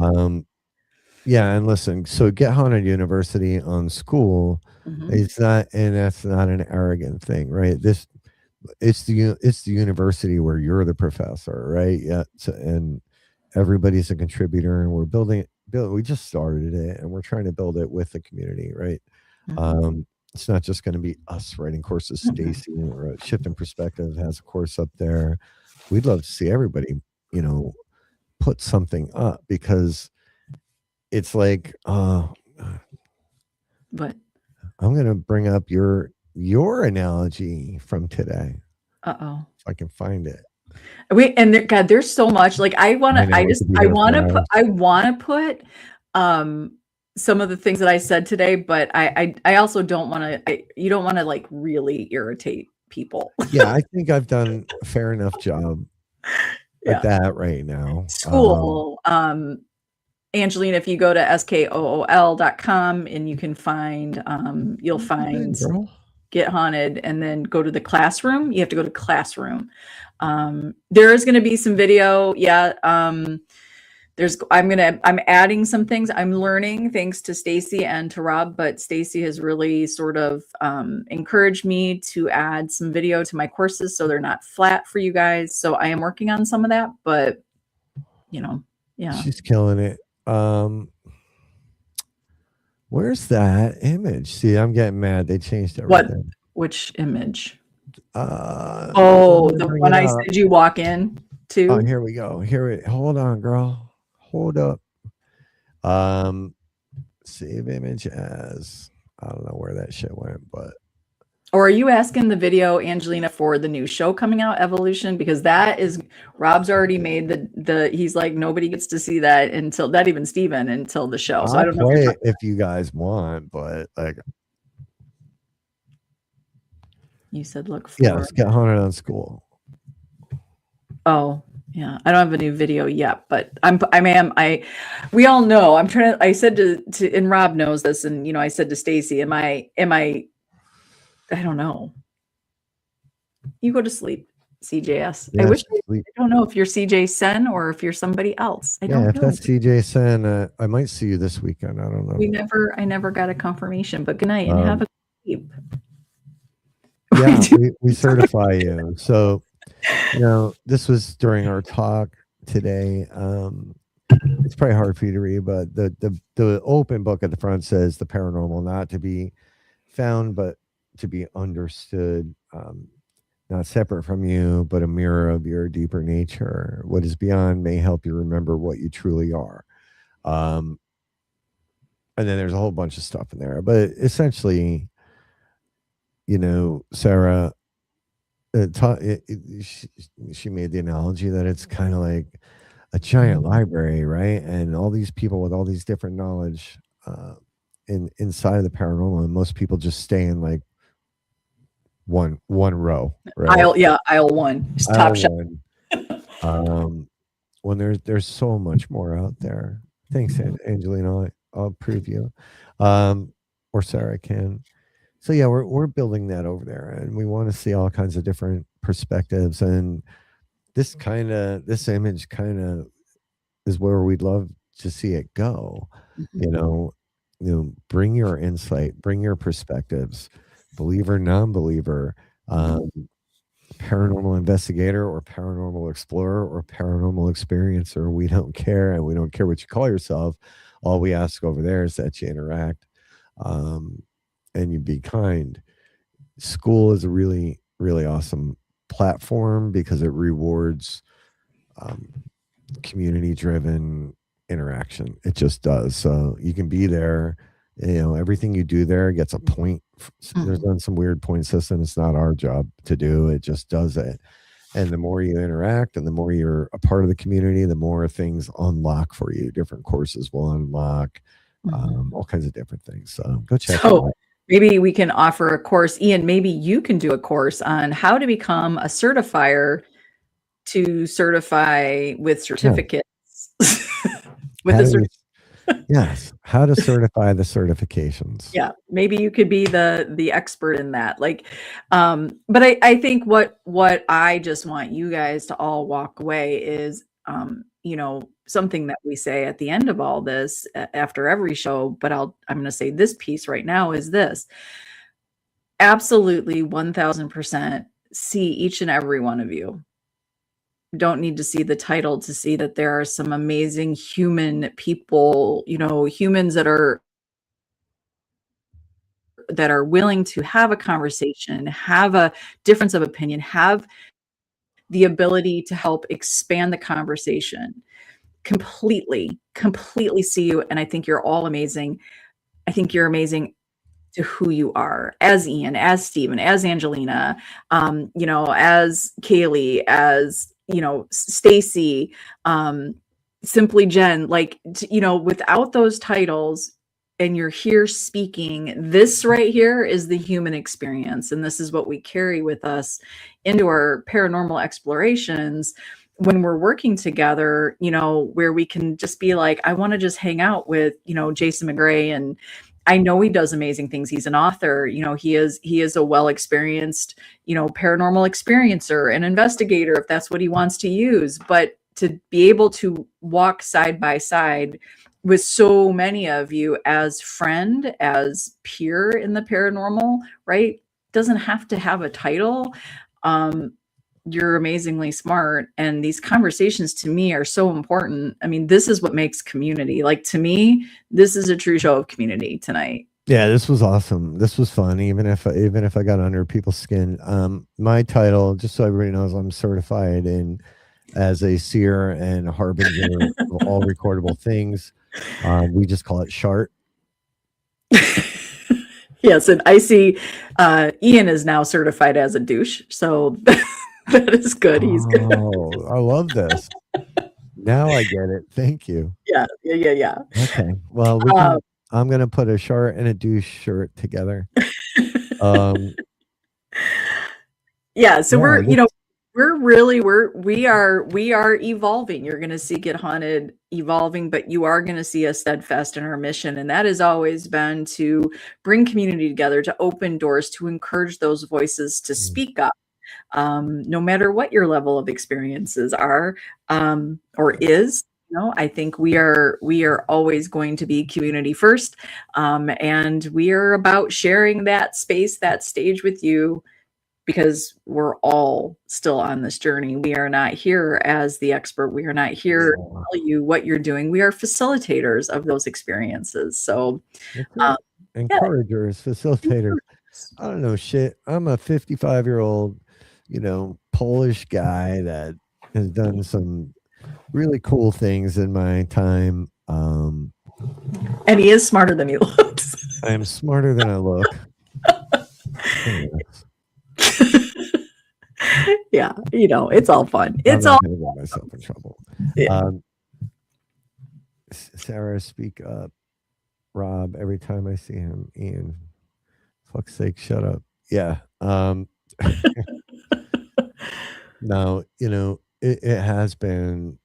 Yeah, and listen, so Get Haunted University on school, that's not an arrogant thing, right? It's the university where you're the professor, right? Yeah, and everybody's a contributor, and we just started it, and we're trying to build it with the community, right? It's not just going to be us writing courses. Stacy or Shift in Perspective has a course up there. We'd love to see everybody, put something up, because it's like, But I'm going to bring up your analogy from today. uh-oh. If I can find it. God, there's so much. Like I want to put some of the things that I said today, but I also don't want to, you don't want to like really irritate people. Yeah, I think I've done a fair enough job at that right now. School. Angelina, if you go to skool.com and you can find, you'll find Get Haunted, and then go to the classroom. You have to go to classroom. There is going to be some video. Yeah. I'm adding some things. I'm learning thanks to Stacy and to Rob, but Stacy has really sort of encouraged me to add some video to my courses so they're not flat for you guys. So I am working on some of that, but yeah. She's killing it. Where's that image? See, I'm getting mad. They changed everything. Which image? The one I said you walk in to. Oh, here we go. Hold on, girl. Hold up. Save image as, I don't know where that shit went, but. Or are you asking the video, Angelina, for the new show coming out, Evolution? Because that is, Rob's already made he's like, nobody gets to see that until, not even Steven, until the show. So I don't know if you guys want, but like. You said look for. Yeah, let's Get Haunted on School. Oh, yeah. I don't have a new video yet, but we all know, I said to, and Rob knows this, and, I said to Stacy, am I, I don't know. You go to sleep, CJS. Yeah, I don't know if you're CJ Sen or if you're somebody else. I don't know. If that's CJ Sen, I might see you this weekend. I don't know. I never got a confirmation, but good night and have a good sleep. Yeah, we certify you. So, this was during our talk today. It's probably hard for you to read, but the open book at the front says the paranormal not to be found, but to be understood, not separate from you, but a mirror of your deeper nature. What is beyond may help you remember what you truly are. And then there's a whole bunch of stuff in there, but essentially, Sarah, she made the analogy that it's kind of like a giant library, right? And all these people with all these different knowledge inside of the paranormal, and most people just stay in like one row, right? Aisle one, just top shelf. When there's so much more out there. Thanks, Angelina. I'll prove you, or Sarah can. So yeah, we're building that over there, and we want to see all kinds of different perspectives. And this image kind of is where we'd love to see it go. Mm-hmm. Bring your insight, bring your perspectives, believer, non-believer, paranormal investigator or paranormal explorer or paranormal experiencer. We don't care, and we don't care what you call yourself. All we ask over there is that you interact. And you be kind. School is a really, really awesome platform because it rewards community-driven interaction. It just does. So you can be there. Everything you do there gets a point. There's done some weird point system. It's not our job to do. It just does it. And the more you interact and the more you're a part of the community, the more things unlock for you. Different courses will unlock all kinds of different things. So go check it out. Maybe we can offer a course. Ian, maybe you can do a course on how to become a certifier to certify with certificates. Yes, how to certify the certifications. Yeah, maybe you could be the expert in that. But I think what I just want you guys to all walk away is, something that we say at the end of all this after every show, but I'm going to say this piece right now is this. Absolutely 1000% see each and every one of you. Don't need to see the title to see that there are some amazing human people, humans that are that are willing to have a conversation, have a difference of opinion, have the ability to help expand the conversation. Completely see you. And I think you're all amazing. I think you're amazing to who you are as Ian, as Stephen, as Angelina, as Kaylee, as, Stacy, Simply Jen, without those titles, and you're here speaking, this right here is the human experience. And this is what we carry with us into our paranormal explorations when we're working together, where we can just be like, I want to just hang out with, Jason McGray. And I know he does amazing things. He's an author, he is a well-experienced, paranormal experiencer, an investigator, if that's what he wants to use. But to be able to walk side by side with so many of you as friend, as peer in the paranormal, right? Doesn't have to have a title. You're amazingly smart. And these conversations to me are so important. I mean, this is what makes community. Like, to me, this is a true show of community tonight. Yeah, this was awesome. This was fun. Even if I got under people's skin. My title, just so everybody knows, I'm certified as a seer and harbinger of all recordable things. We just call it SHART. Yes, and I see Ian is now certified as a douche, so that is good. He's good. Oh, I love this. Now I get it. Thank you. Yeah. Okay. Well, I'm gonna put a SHART and a douche shirt together. Yeah. So we are evolving. You're going to see Get Haunted evolving, but you are going to see us steadfast in our mission. And that has always been to bring community together, to open doors, to encourage those voices to speak up. No matter what your level of experiences are, or is, I think we are always going to be community first. And we are about sharing that space, that stage with you, because we're all still on this journey. We are not here as the expert. We are not here to tell you what you're doing. We are facilitators of those experiences. So encouragers, facilitators. I don't know shit. I'm a 55-year-old, Polish guy that has done some really cool things in my time. And he is smarter than he looks. I am smarter than I look. Yeah, it's all fun. I'm not gonna get myself in trouble. Yeah. Sarah, speak up. Rob, every time I see him, Ian, fuck's sake, shut up. Yeah. Now, it has been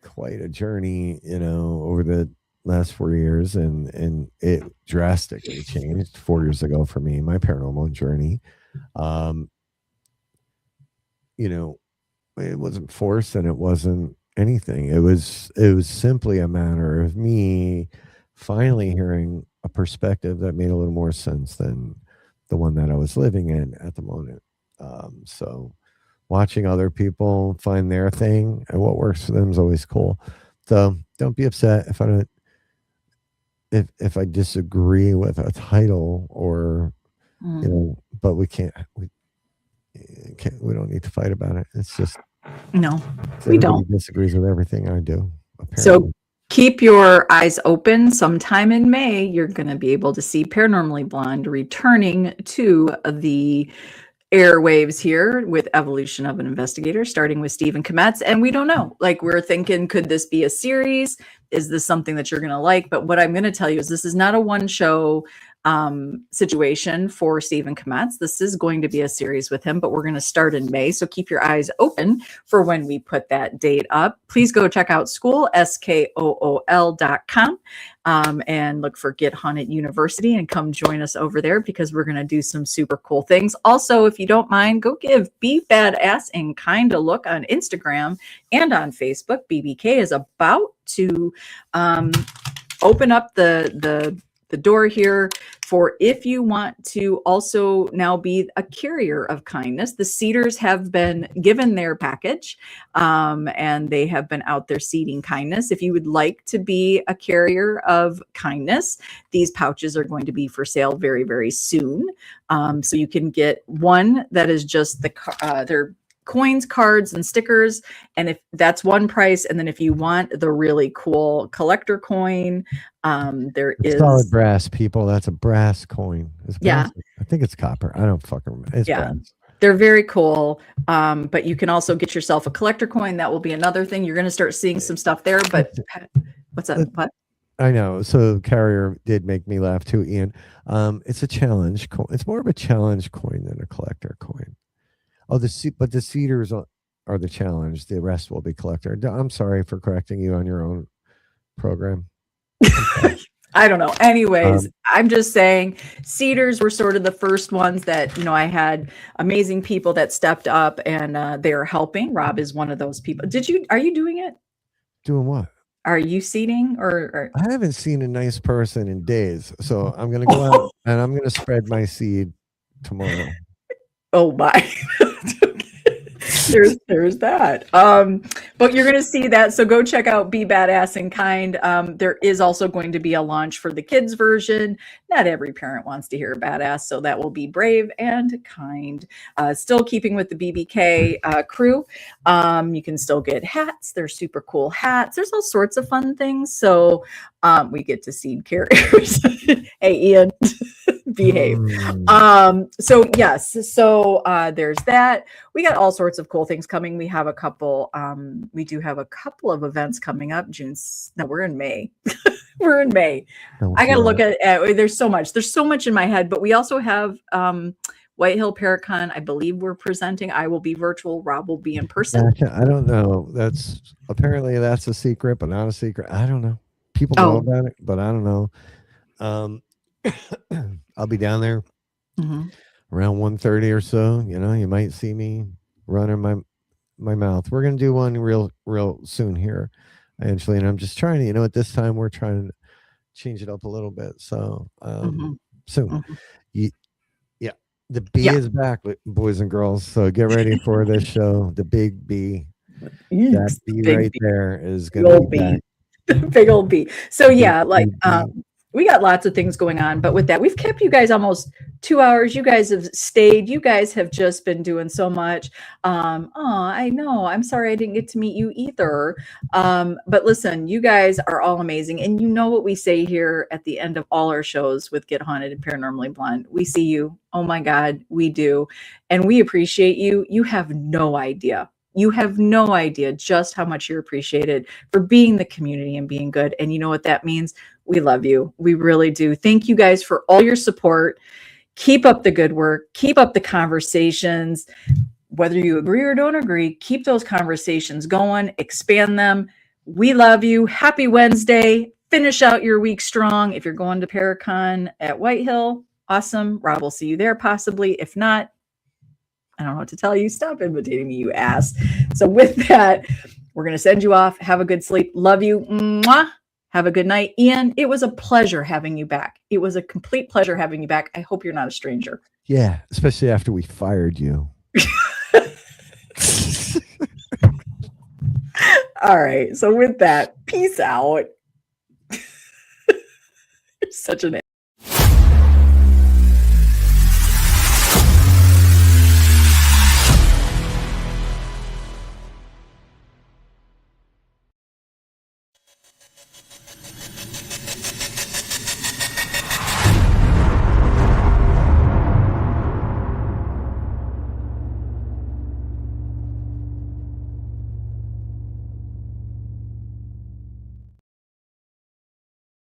quite a journey, over the last 4 years, and it drastically changed 4 years ago for me, my paranormal journey. It wasn't forced and it wasn't anything. It was simply a matter of me finally hearing a perspective that made a little more sense than the one that I was living in at the moment. So watching other people find their thing and what works for them is always cool. So don't be upset if I don't, if I disagree with a title or, but we don't need to fight about it. It's just, no, we don't. Disagrees with everything I do. Apparently. So keep your eyes open. Sometime in May, you're going to be able to see Paranormally Blonde returning to the airwaves here with Evolution of an Investigator, starting with Stephen Kometz. And we don't know. We're thinking, could this be a series? Is this something that you're going to like? But what I'm going to tell you is this is not a one show situation for Stephen Kometz. This is going to be a series with him, but we're going to start in May. So keep your eyes open for when we put that date up. Please go check out school, skool.com, and look for Get Haunted University and come join us over there because we're going to do some super cool things. Also, if you don't mind, go give Be Badass and Kind a look on Instagram and on Facebook. BBK is about to open up the the door here for if you want to also now be a carrier of kindness. The Cedars have been given their package, and they have been out there seeding kindness. If you would like to be a carrier of kindness, these pouches are going to be for sale very, very soon. So you can get one that is just their coins, cards, and stickers, and if that's one price, and then if you want the really cool collector coin, there is solid brass, people. That's a brass coin. It's brass. Yeah. I think it's copper. I don't fucking remember. It's brass. They're very cool. But you can also get yourself a collector coin. That will be another thing. You're going to start seeing some stuff there. But what's that? What? I know. So Carrier did make me laugh too, Ian. It's a challenge coin. It's more of a challenge coin than a collector coin. Oh, but the Cedars are the challenge. The rest will be collector. I'm sorry for correcting you on your own program. I don't know. Anyways, I'm just saying Cedars were sort of the first ones that, I had amazing people that stepped up and they're helping. Rob is one of those people. Are you doing it? Doing what? Are you seeding or? I haven't seen a nice person in days. So I'm going to go out and I'm going to spread my seed tomorrow. Oh my. There's that. But you're going to see that. So go check out Be Badass and Kind. There is also going to be a launch for the kids version. Not every parent wants to hear badass, so that will be Brave and Kind. Still keeping with the BBK crew. You can still get hats. They're super cool hats. There's all sorts of fun things. So we get to seed carriers. Hey, Ian. Behave. So yes, so there's that. We got all sorts of cool things coming. We have a couple of events coming up. We're in May. We're in May. I gotta look at there's so much in my head, but we also have White Hill Paracon. I believe we're presenting. I will be virtual. Rob will be in person. I don't know. That's a secret, but not a secret. I don't know. People know about it, but I don't know. I'll be down there around 1:30 or so. You might see me running my mouth. We're gonna do one real soon here, actually, and I'm just trying to. At this time we're trying to change it up a little bit. So soon, yeah, the B is back, boys and girls. So get ready for this show. The big B, that B right there is gonna be back. Big old B. So yeah, we got lots of things going on, but with that, we've kept you guys almost 2 hours. You guys have stayed. You guys have just been doing so much. I know. I'm sorry I didn't get to meet you either. But listen, you guys are all amazing. And you know what we say here at the end of all our shows with Get Haunted and Paranormally Blonde. We see you. Oh my God, we do. And we appreciate you. You have no idea. You have no idea just how much you're appreciated for being the community and being good. And you know what that means? We love you. We really do. Thank you guys for all your support. Keep up the good work. Keep up the conversations. Whether you agree or don't agree, keep those conversations going. Expand them. We love you. Happy Wednesday. Finish out your week strong. If you're going to Paracon at White Hill, awesome. Rob will see you there possibly. If not, I don't know what to tell you. Stop imitating me, you ass. So with that, we're going to send you off. Have a good sleep. Love you. Mwah. Have a good night. Ian, it was a pleasure having you back. It was a complete pleasure having you back. I hope you're not a stranger. Yeah, especially after we fired you. All right. So with that, peace out. You're such an